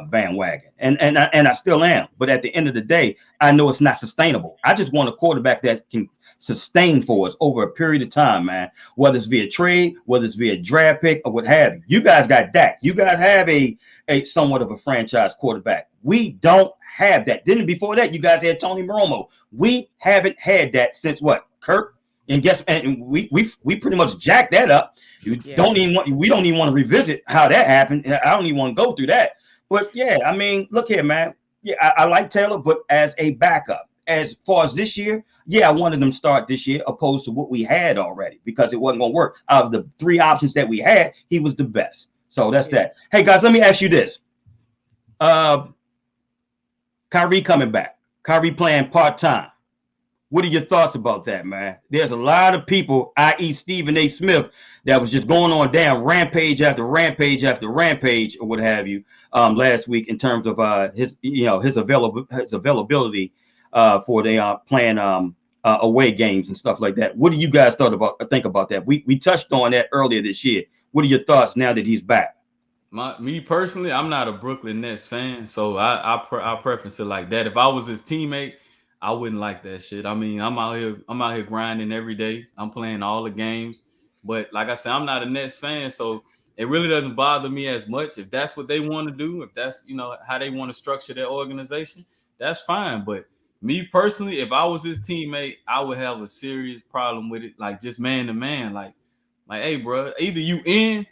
Speaker 6: bandwagon. And I still am. But at the end of the day, I know it's not sustainable. I just want a quarterback that can sustain for us over a period of time, man. Whether it's via trade, whether it's via draft pick, or what have you. You guys got Dak. You guys have a somewhat of a franchise quarterback. We don't have that. Then before that, you guys had Tony Romo. We haven't had that since what? Kirk And we pretty much jacked that up. We don't even want to revisit how that happened. I don't even want to go through that. But yeah, I mean, look here, man. Yeah, I like Taylor, but as a backup. As far as this year, yeah, I wanted them to start this year opposed to what we had already because it wasn't going to work. Out of the 3 options that we had, he was the best. So that's that. Hey, guys, let me ask you this. Kyrie coming back. Kyrie playing part-time. What are your thoughts about that, man? There's a lot of people, i.e. Stephen A. Smith, that was just going on down rampage after rampage after rampage or what have you last week in terms of his availability for the playing away games and stuff like that. What do you guys think about that? We touched on that earlier this year. What are your thoughts now that he's back?
Speaker 7: Me personally, I'm not a Brooklyn Nets fan, so I preference it like that. If I was his teammate, I wouldn't like that shit. I mean, I'm out here grinding every day. I'm playing all the games. But like I said, I'm not a Nets fan, so it really doesn't bother me as much. If that's what they want to do, if that's, how they want to structure their organization, that's fine. But me personally, if I was his teammate, I would have a serious problem with it. Like just man to man, like, hey, bro, either you in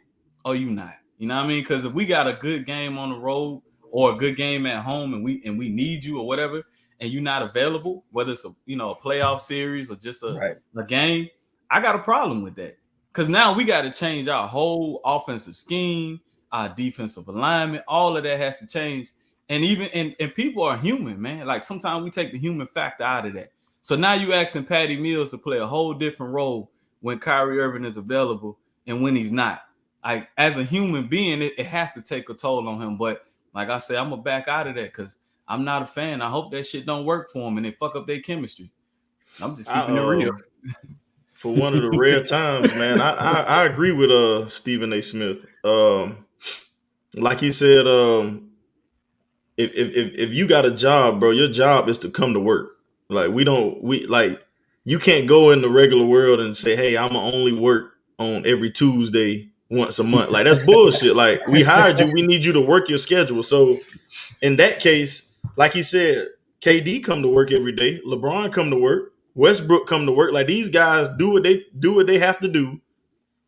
Speaker 7: or you not. You know what I mean? Because if we got a good game on the road or a good game at home and we need you or whatever, and you're not available, whether it's a playoff series or just a game, I got a problem with that. Because now we got to change our whole offensive scheme, our defensive alignment, all of that has to change. And even and people are human, man. Like sometimes we take the human factor out of that. So now you asking Patty Mills to play a whole different role when Kyrie Irving is available and when he's not. Like as a human being, it has to take a toll on him. But like I said, I'm gonna back out of that because I'm not a fan. I hope that shit don't work for them and they fuck up their chemistry. I'm just keeping it real.
Speaker 5: For one of the rare times, man, I agree with Stephen A. Smith. Like he said, if you got a job, bro, your job is to come to work. Like you can't go in the regular world and say, hey, I'm gonna only work on every Tuesday once a month. Like that's bullshit. Like we hired you, we need you to work your schedule. So in that case, like he said, KD come to work every day. LeBron come to work. Westbrook come to work. Like these guys do what they have to do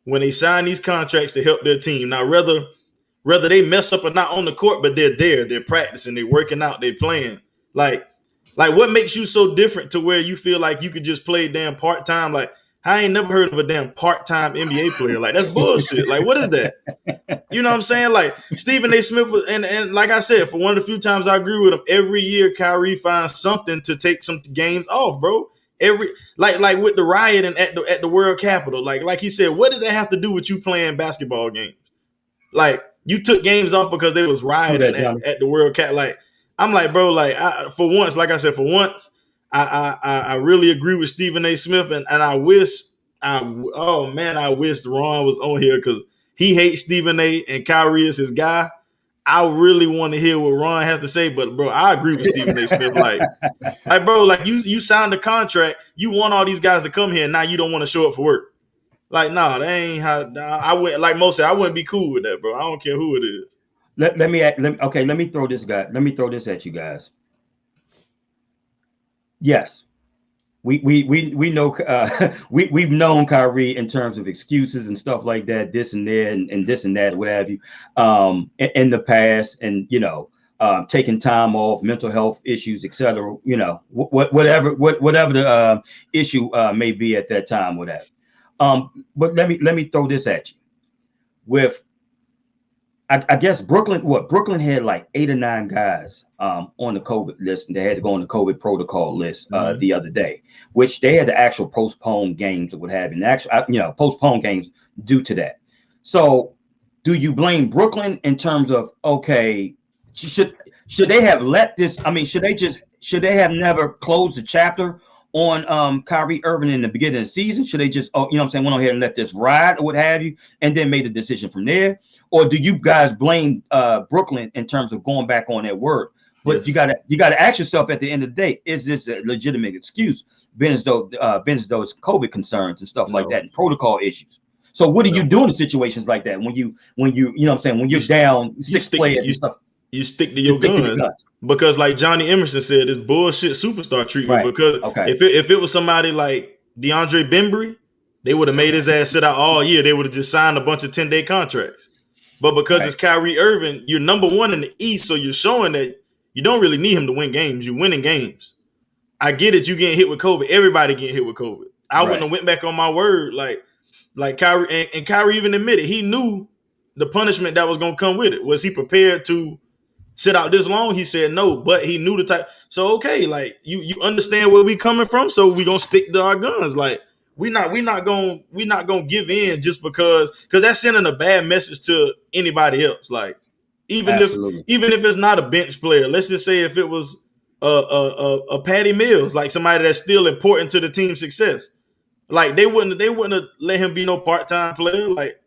Speaker 5: when they sign these contracts to help their team. Now, whether they mess up or not on the court, but they're there, they're practicing, they're working out, they're playing. Like what makes you so different to where you feel like you could just play damn part-time? Like I ain't never heard of a damn part-time NBA player. Like that's bullshit. Like what is that? You know what I'm saying? Like Stephen A. Smith and like I said, for one of the few times I agree with him, every year Kyrie finds something to take some games off, bro. Like with the riot and at the World Capitol, like he said, what did that have to do with you playing basketball games? Like you took games off because they was rioting at the World Cap. Like I'm like, bro, like for once, I really agree with Stephen A. Smith, and I wish Ron was on here because he hates Stephen A. and Kyrie is his guy. I really want to hear what Ron has to say, but bro, I agree with Stephen A. Smith. Like bro, like you signed a contract, you want all these guys to come here, and now you don't want to show up for work. Like, no, that ain't how. I wouldn't, like most said, I wouldn't be cool with that, bro. I don't care who it is.
Speaker 6: Let me throw this at you guys. Yes, we know we've known Kyrie in terms of excuses and stuff like that, this and that and this and that, what have you, in the past, and taking time off, mental health issues, etc. Whatever the issue may be at that time, whatever. But let me throw this at you. With I guess Brooklyn had like 8 or 9 guys on the COVID list, and they had to go on the COVID protocol list the other day, which they had to actual postpone games or what have you, and postpone games due to that. So do you blame Brooklyn in terms of, okay, should they have let this, should they have never closed the chapter on Kyrie Irving in the beginning of the season? Should they just, went on ahead and let this ride or what have you, and then made a decision from there? Or do you guys blame Brooklyn in terms of going back on that word? But yes, you gotta ask yourself at the end of the day, is this a legitimate excuse? Being as though it's COVID concerns and stuff like that and protocol issues. So what do you do in situations like that when you when you're down 6 players and stuff?
Speaker 5: You stick to your guns. Because like Johnny Emerson said, it's bullshit superstar treatment. Right. Because if it was somebody like DeAndre Bembry, they would have made his ass sit out all year. They would have just signed a bunch of 10-day contracts. But because it's Kyrie Irving, you're number one in the East, so you're showing that you don't really need him to win games. You're winning games. I get it. You getting hit with COVID. Everybody getting hit with COVID. I wouldn't have went back on my word. Like Kyrie, and Kyrie even admitted he knew the punishment that was going to come with it. Was he prepared to sit out this long? He said no, but he knew the type. So okay, like you understand where we coming from. So we gonna stick to our guns. Like we not gonna give in just because that's sending a bad message to anybody else. Like even if it's not a bench player, let's just say if it was a Patty Mills, like somebody that's still important to the team's success. Like they wouldn't have let him be no part-time player. Like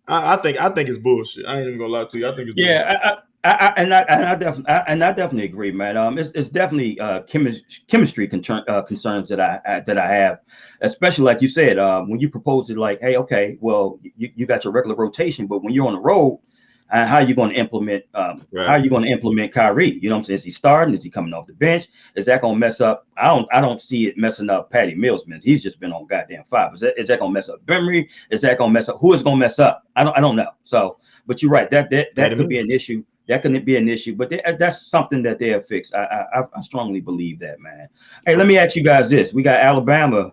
Speaker 5: I think it's bullshit. I ain't even gonna lie to you. I think it's bullshit.
Speaker 6: I definitely agree, man. It's definitely chemistry concerns that I have, especially like you said, when you propose it, like, hey, okay, well, you got your regular rotation, but when you're on the road, how are you going to implement? How are you going to implement Kyrie? You know what I'm saying? Is he starting? Is he coming off the bench? Is that going to mess up? I don't see it messing up Patty Mills, man. He's just been on goddamn fire. Is that going to mess up Memory? Is that going to mess up? Who is going to mess up? I don't know. So, but you're right. That could be an issue. That could be an issue, but that's something that they'll fix. I strongly believe that, man. Hey, let me ask you guys this: we got Alabama,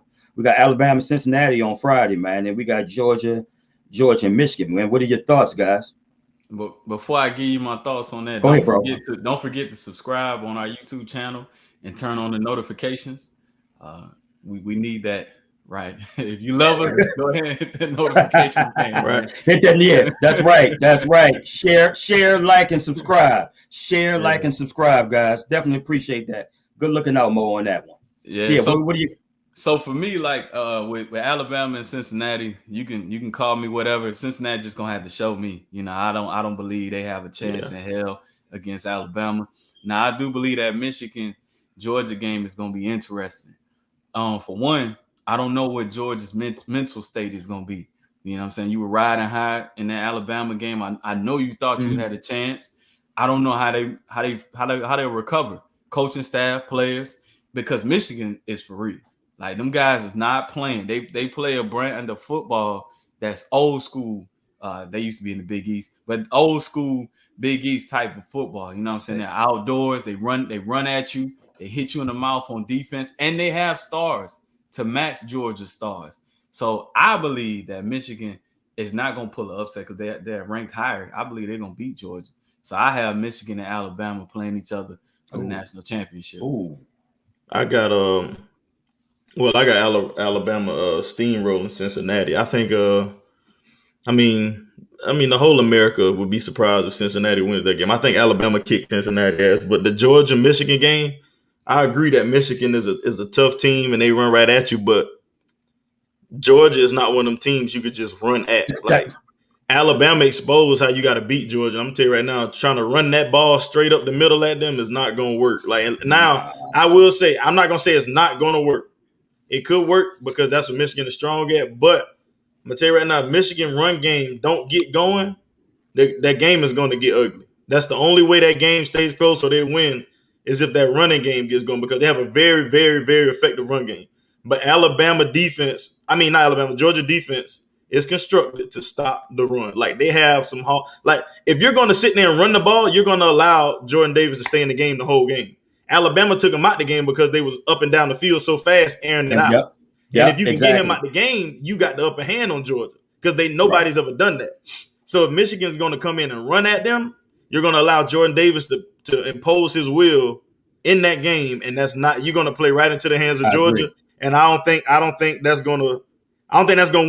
Speaker 6: Cincinnati on Friday, man, and we got Georgia, and Michigan. Man, what are your thoughts, guys?
Speaker 7: But before I give you my thoughts on that, don't forget to subscribe on our YouTube channel and turn on the notifications. We need that. Right. If you love us, go ahead and hit that notification thing.
Speaker 6: Right. Hit that. Yeah, that's right. That's right. Share, like, and subscribe. Like, and subscribe, guys. Definitely appreciate that. Good looking out, Mo, on that one.
Speaker 7: Yeah. So what do you? So for me, like with Alabama and Cincinnati, you can call me whatever. Cincinnati just gonna have to show me. You know, I don't believe they have a chance in hell against Alabama. Now I do believe that Michigan Georgia game is gonna be interesting. For one, I don't know what Georgia's mental state is going to be. You know what I'm saying? You were riding high in that Alabama game. I know you thought you had a chance. I don't know how they recover. Coaching staff, players, because Michigan is for real. Like them guys is not playing. They play a brand of football that's old school. They used to be in the Big East, but old school Big East type of football. You know what I'm saying? They're outdoors. They run at you. They hit you in the mouth on defense, and they have stars to match Georgia's stars. So I believe that Michigan is not going to pull an upset because they're ranked higher. I believe they're going to beat Georgia. So I have Michigan and Alabama playing each other for the national championship.
Speaker 5: Ooh. I got Alabama steamrolling Cincinnati. I think I mean the whole America would be surprised if Cincinnati wins that game. I think Alabama kicked Cincinnati ass, but the Georgia Michigan game, I agree that Michigan is a tough team and they run right at you, but Georgia is not one of them teams you could just run at. Like Alabama exposed how you got to beat Georgia. I'm gonna tell you right now, trying to run that ball straight up the middle at them is not gonna work. Like now, I will say I'm not gonna say it's not gonna work. It could work because that's what Michigan is strong at. But I'm gonna tell you right now, Michigan run game don't get going, that game is gonna get ugly. That's the only way that game stays close so they win. Is if that running game gets going because they have a very, very, very effective run game. But Georgia defense is constructed to stop the run. Like they have some like if you're going to sit there and run the ball, you're going to allow Jordan Davis to stay in the game the whole game. Alabama took him out the game because they was up and down the field so fast, airing it out. And if you can get him out the game, you got the upper hand on Georgia because nobody's ever done that. So if Michigan's going to come in and run at them, you're going to allow Jordan Davis to impose his will in that game, and you're going to play right into the hands of Georgia. And I don't think that's going to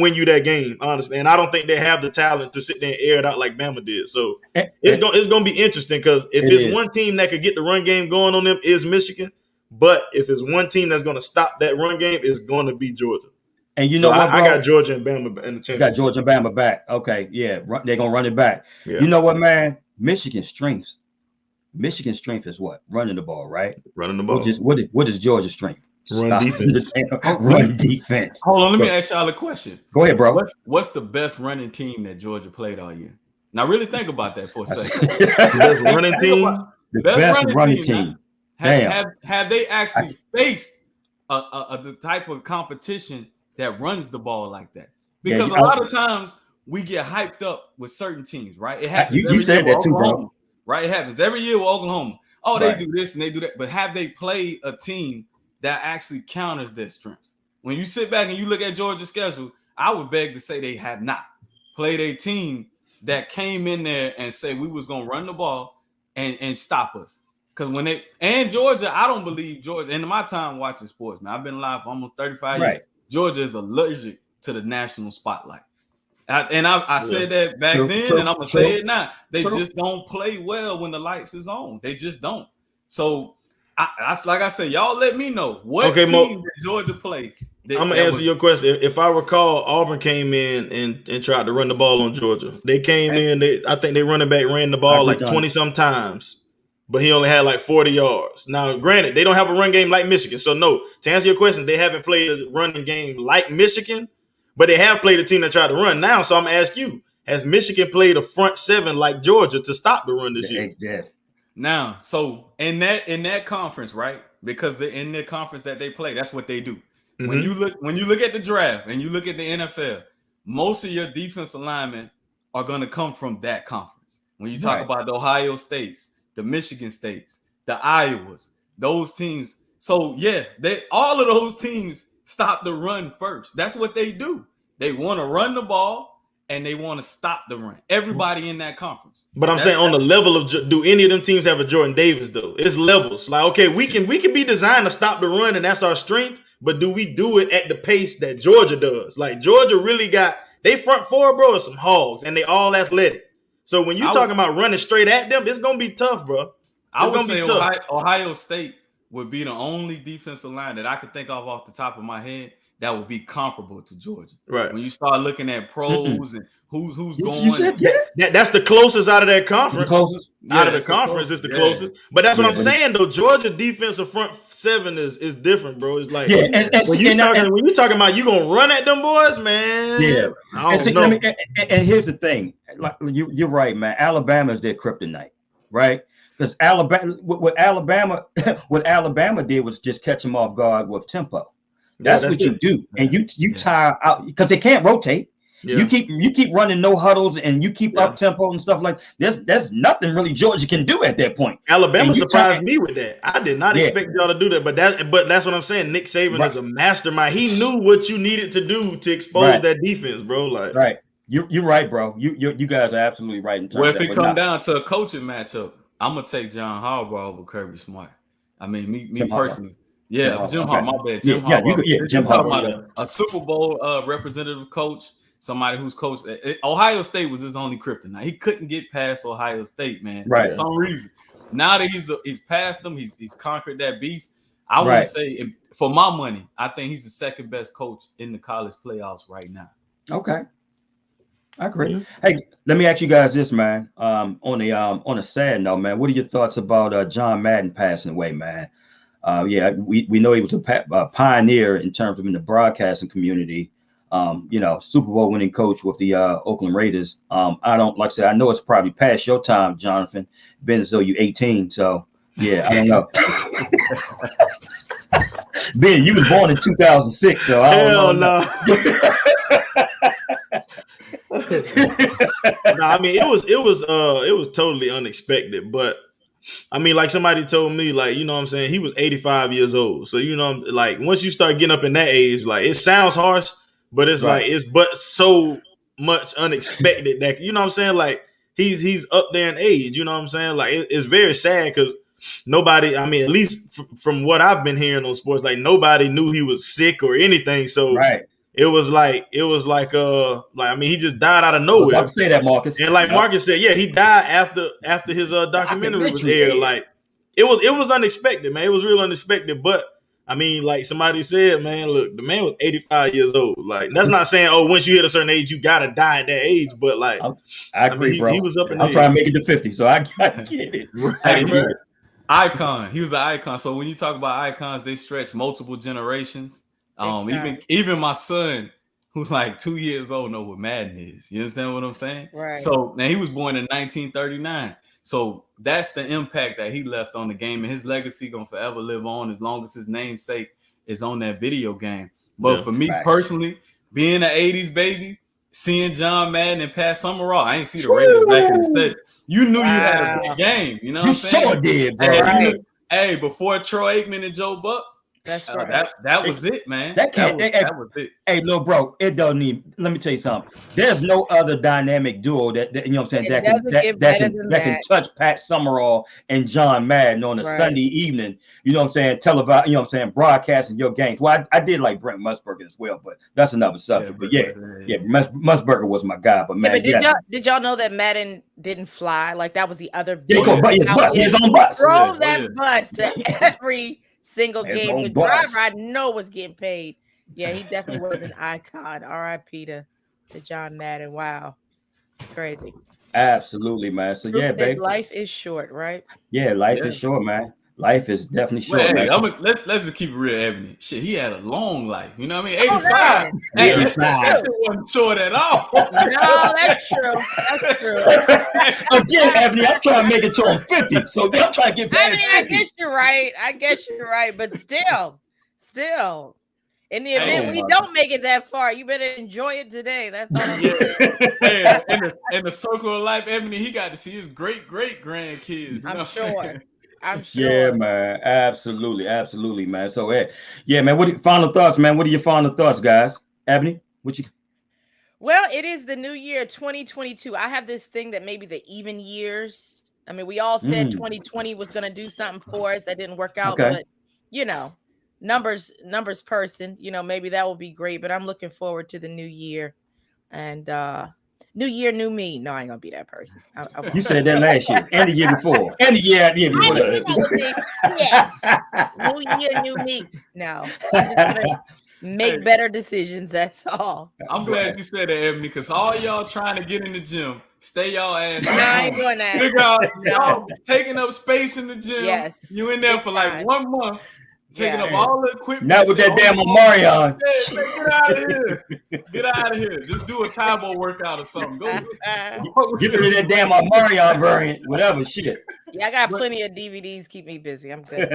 Speaker 5: win you that game, honestly. And I don't think they have the talent to sit there and air it out like Bama did. So it's going to be interesting because if it's one team that could get the run game going on them is Michigan, but if it's one team that's going to stop that run game, it's going to be Georgia.
Speaker 6: And you know what,
Speaker 5: I got Georgia and Bama in the championship.
Speaker 6: You got Georgia and Bama back. Okay, yeah, they're going to run it back. Yeah. You know what, man? Michigan's strength is what? Running the ball, right?
Speaker 5: Running the ball.
Speaker 6: What is Georgia's strength?
Speaker 5: Run defense.
Speaker 6: Run defense.
Speaker 7: Hold on, let me ask y'all a question.
Speaker 6: Go ahead, bro.
Speaker 7: What's the best running team that Georgia played all year? Now, really think about that for a second.
Speaker 5: The best running team?
Speaker 6: The best running team.
Speaker 7: Have they actually faced the type of competition that runs the ball like that. Because a lot of times we get hyped up with certain teams, right? It happens
Speaker 6: you said that too, bro.
Speaker 7: Right? It happens every year with Oklahoma. Oh, they do this and they do that. But have they played a team that actually counters their strengths? When you sit back and you look at Georgia's schedule, I would beg to say they have not played a team that came in there and say we was going to run the ball and stop us. Because Georgia, I don't believe Georgia, in my time watching sports, man, I've been alive for almost 35 years. Georgia is allergic to the national spotlight. I said that back then, and I'm going to say it now. They just don't play well when the lights is on. They just don't. So, like I said, y'all let me know what team did Georgia play.
Speaker 5: I'm going to answer your question. If I recall, Auburn came in and tried to run the ball on Georgia. They came in, I think their running back ran the ball like 20-some times, but he only had like 40 yards. Now, granted, they don't have a run game like Michigan. So, no, to answer your question, they haven't played a running game like Michigan, but they have played a team that tried to run now. So I'm going to ask you, has Michigan played a front seven like Georgia to stop the run this year?
Speaker 6: Yeah.
Speaker 7: Now, so in that conference, right? Because in the conference that they play, that's what they do. Mm-hmm. When you look at the draft and you look at the NFL, most of your defensive linemen are going to come from that conference. When you talk about the Ohio States, the Michigan States, the Iowas, those teams. So yeah, all of those teams stop the run first. That's what they do. They want to run the ball and they want to stop the run. Everybody in that conference.
Speaker 5: But I'm saying on the level of, do any of them teams have a Jordan Davis though? It's levels. Like, okay, we can be designed to stop the run and that's our strength. But do we do it at the pace that Georgia does? Like Georgia really got they front four, bro, is some hogs, and they all athletic. So when you talking about running straight at them, it's gonna be tough, bro.
Speaker 7: I would say Ohio State would be the only defensive line that I could think of off the top of my head that would be comparable to Georgia.
Speaker 5: Right.
Speaker 7: When you start looking at pros and who's going.
Speaker 5: You said, that's the closest out of that conference. Out of the conference is the closest. But that's what I'm saying though. Georgia defensive front seven is different, bro. It's like when you talking about you gonna run at them boys, man.
Speaker 6: Yeah.
Speaker 5: I don't know.
Speaker 6: And here's the thing. Like you're right, man. Alabama is their kryptonite, right? Because what Alabama did was just catch them off guard with tempo. That's what you do, and you tire out because they can't rotate. Yeah. You keep running no huddles and you keep up tempo and stuff like there's nothing really Georgia can do at that point.
Speaker 5: Alabama surprised me with that. I did not expect y'all to do that, but that's what I'm saying. Nick Saban is a mastermind. He knew what you needed to do to expose that defense, bro. Like
Speaker 6: you're right, bro. You guys are absolutely right in terms
Speaker 7: well, if it come down to a coaching matchup, I'm gonna take John Harbaugh over Kirby Smart. I mean, me personally. Yeah, Jim Harbaugh. My bad. Jim Harbaugh. Jim Harbaugh, a Super Bowl representative coach, somebody who's coached. Ohio State was his only kryptonite. He couldn't get past Ohio State, man, for some reason. Now that he's past them, he's conquered that beast. I would say, for my money, I think he's the second best coach in the college playoffs right now.
Speaker 6: Okay, I agree. Yeah. Hey, let me ask you guys this, man. On a sad note, man, what are your thoughts about John Madden passing away, man? We know he was a pioneer in terms of in the broadcasting community. Super Bowl winning coach with the Oakland Raiders. I don't like I said, I know it's probably past your time, Jonathan, been as though you're 18. So yeah, I don't know. Ben, you was born in 2006, so I don't know.
Speaker 5: No, I mean it was totally unexpected, but I mean, like somebody told me, like, you know what I'm saying? He was 85 years old. So, you know, like once you start getting up in that age, like it sounds harsh, but it's like it's but so much unexpected that, you know what I'm saying? Like he's up there in age, you know what I'm saying? Like it's very sad because nobody, I mean, at least from what I've been hearing on sports, like nobody knew he was sick or anything. So it was like I mean, he just died out of nowhere.
Speaker 6: I'll say that, Marcus.
Speaker 5: And like Marcus said, he died after his documentary was aired. Like it was unexpected, man. It was real unexpected. But I mean, like somebody said, man, look, the man was 85 years old. Like that's not saying, once you hit a certain age, you gotta die at that age. But like
Speaker 6: I agree,
Speaker 5: mean,
Speaker 6: bro.
Speaker 5: He was up in
Speaker 6: I'm trying to make it to 50, so I get it.
Speaker 7: Icon. He was an icon. So when you talk about icons, they stretch multiple generations. Even my son, who's like 2 years old, know what Madden is. You understand what I'm saying?
Speaker 4: Right.
Speaker 7: So now he was born in 1939. So that's the impact that he left on the game, and his legacy gonna forever live on as long as his namesake is on that video game. But for me
Speaker 6: facts.
Speaker 7: personally, being an 80s baby, seeing John Madden and Pat Summerall, I ain't see the Raiders back in the set. You knew you had a big game. You know what I'm saying?
Speaker 6: Sure did, bro.
Speaker 7: Hey, hey, before Troy Aikman and Joe Buck,
Speaker 4: that's right.
Speaker 7: That was it, man.
Speaker 6: That
Speaker 7: was it.
Speaker 6: Hey, little bro, it doesn't even. Let me tell you something. There's no other dynamic duo that you know what I'm saying that can touch Pat Summerall and John Madden on a Sunday evening. You know what I'm saying? Televised. You know what I'm saying? Broadcasting your games. Well, I did like Brent Musburger as well, but that's another subject. But Musburger was my guy. But man,
Speaker 4: did y'all know that Madden didn't fly? Like that was the other.
Speaker 6: His own bus.
Speaker 4: Drove that bus to every single game. The driver I know was getting paid. Yeah, he definitely was an icon. R.I.P. to John Madden. Wow, it's crazy.
Speaker 6: Absolutely, man. So baby,
Speaker 4: life is short, right?
Speaker 6: Yeah, life is short, man. Life is definitely short.
Speaker 7: Man. Let's just keep it real, Ebony. Shit, he had a long life. You know what I mean? 85. Hey, that shit wasn't short at all.
Speaker 4: No, that's true. That's true.
Speaker 6: Again, Ebony, I'm trying to make it to him 50. So I'm trying to get past 50.
Speaker 4: I guess you're right. But still, in the event we don't make it that far, you better enjoy it today. That's all I'm saying.
Speaker 7: Hey, in the circle of life, Ebony, he got to see his great grandkids. You know
Speaker 4: I'm sure.
Speaker 6: Yeah, man. Absolutely, man. So, man. What final thoughts, man? What are your final thoughts, guys? Ebony, what you?
Speaker 4: Well, it is the new year, 2022. I have this thing that maybe the even years. I mean, we all said 2020 was going to do something for us. That didn't work out, but numbers person. Maybe that will be great. But I'm looking forward to the new year, and new year, new me. No, I ain't gonna be that person.
Speaker 6: You said that last year and the year before and the year before.
Speaker 4: New year, new me. No, I'm just gonna make better decisions. That's all.
Speaker 7: I'm glad you said that, Ebony, because all y'all trying to get in the gym, stay y'all ass.
Speaker 4: No, I ain't doing that.
Speaker 7: Figure out y'all taking up space in the gym.
Speaker 4: Yes,
Speaker 7: you in there for like 1 month. Taking up all the equipment.
Speaker 6: Not with that damn Omarion.
Speaker 7: Get out of here. Get out of here. Just do a Tybo work,out or something. Go
Speaker 6: get rid of that damn Omarion variant, whatever shit.
Speaker 4: Yeah, I got plenty of DVDs. Keep me busy. I'm good.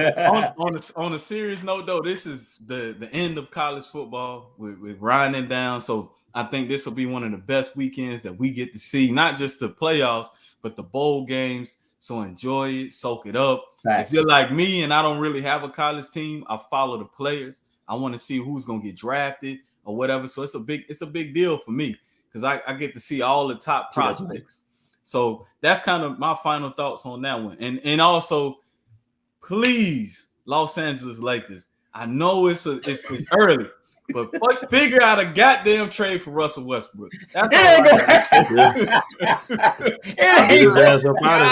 Speaker 7: on a serious note, though, this is the end of college football. We're grinding down. So I think this will be one of the best weekends that we get to see, not just the playoffs, but the bowl games. So enjoy it, soak it up. Facts. If you're like me and I don't really have a college team, I follow the players. I want to see who's gonna get drafted or whatever. So it's a big deal for me because I get to see all the top prospects. So that's kind of my final thoughts on that one. And also, please, Los Angeles Lakers. I know it's early. But figure out a goddamn trade for Russell Westbrook. That's all
Speaker 5: Get his ass up out of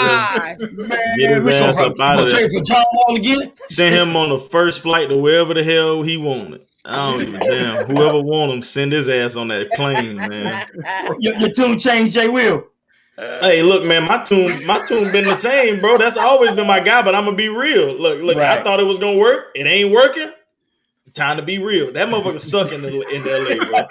Speaker 5: here. Get his ass up out of there.
Speaker 6: Trade for John Wall again?
Speaker 5: Send him on the first flight to wherever the hell he wanted. I don't give a damn. Whoever want him, send his ass on that plane, man.
Speaker 6: Your tune changed, Jay Will.
Speaker 5: Hey, look, man, my tune been the same, bro. That's always been my guy, but I'm gonna be real. Look, right. I thought it was gonna work. It ain't working. Time to be real. That motherfucker suck in LA, bro.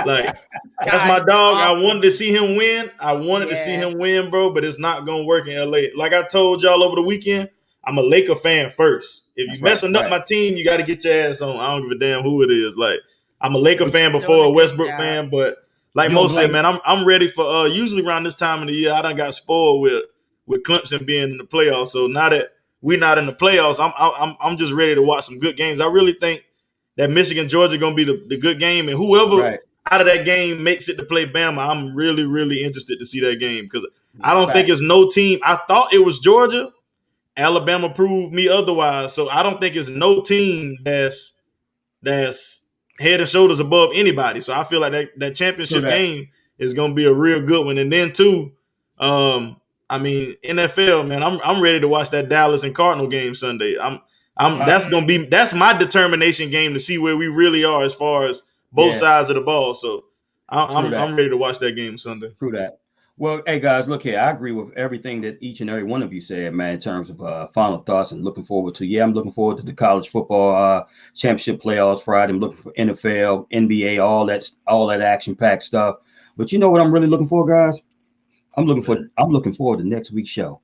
Speaker 5: Like, that's my dog. I wanted to see him win. To see him win, bro, but it's not gonna work in LA. Like I told y'all over the weekend, I'm a Laker fan first. If you messing up my team, you got to get your ass on. I don't give a damn who it is. Like, I'm a Laker fan before a Westbrook fan, but like most said, man, I'm ready for. Usually around this time of the year, I done got spoiled with Clemson being in the playoffs. So now that we're not in the playoffs, I'm just ready to watch some good games. I really think that Michigan Georgia gonna be the good game, and whoever out of that game makes it to play Bama, I'm really, really interested to see that game because I don't think it's no team. I thought it was Georgia. Alabama proved me otherwise, so I don't think it's no team that's head and shoulders above anybody. So I feel like that championship game is gonna be a real good one. And then too, I mean NFL, man, I'm ready to watch that Dallas and Cardinal game Sunday. That's my determination game to see where we really are as far as both sides of the ball. So I'm ready to watch that game Sunday.
Speaker 6: True that. Well, hey guys, look here. I agree with everything that each and every one of you said, man, in terms of final thoughts and looking forward to. I'm looking forward to the college football championship playoffs Friday. I'm looking for NFL, NBA, all that action-packed stuff. But you know what I'm really looking for, guys? I'm looking forward to next week's show.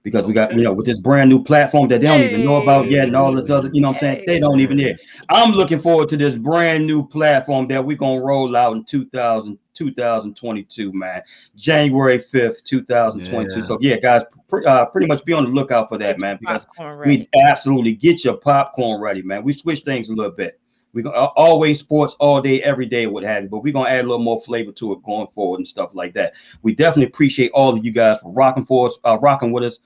Speaker 6: because we got, with this brand new platform that they don't even know about yet, and all this other, you know what I'm saying? They don't even hear. I'm looking forward to this brand new platform that we're gonna roll out in 2022, man. January 5th, 2022. So yeah, guys, pretty much be on the lookout for that, man, because we absolutely get your popcorn ready, man. We switch things a little bit. We always sports all day, every day, what have you, but we're gonna add a little more flavor to it going forward and stuff like that. We definitely appreciate all of you guys for rocking with us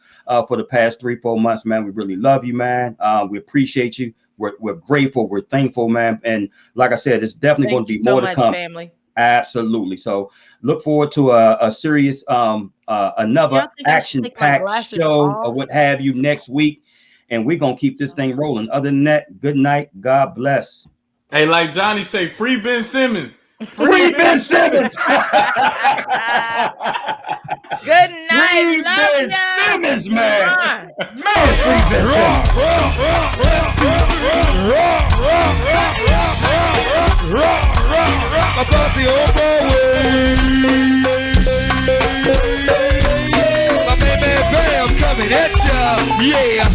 Speaker 6: for the past 3-4 months, man. We really love you, man. We appreciate you. We're grateful. We're thankful, man. And like I said, it's definitely going to be more to come.
Speaker 4: Family.
Speaker 6: Absolutely. So look forward to a serious another action-packed show or what have you next week. And we're going to keep this thing rolling. Other than that, good night. God bless.
Speaker 7: Hey, like Johnny say, free Ben Simmons.
Speaker 6: Free Ben Simmons.
Speaker 4: Good night.
Speaker 6: Free Ben Simmons, man. Free Ben
Speaker 8: My man Bam coming at ya. Yeah.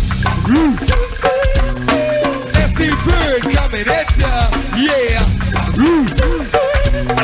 Speaker 8: SC Bird coming at ya. Yeah.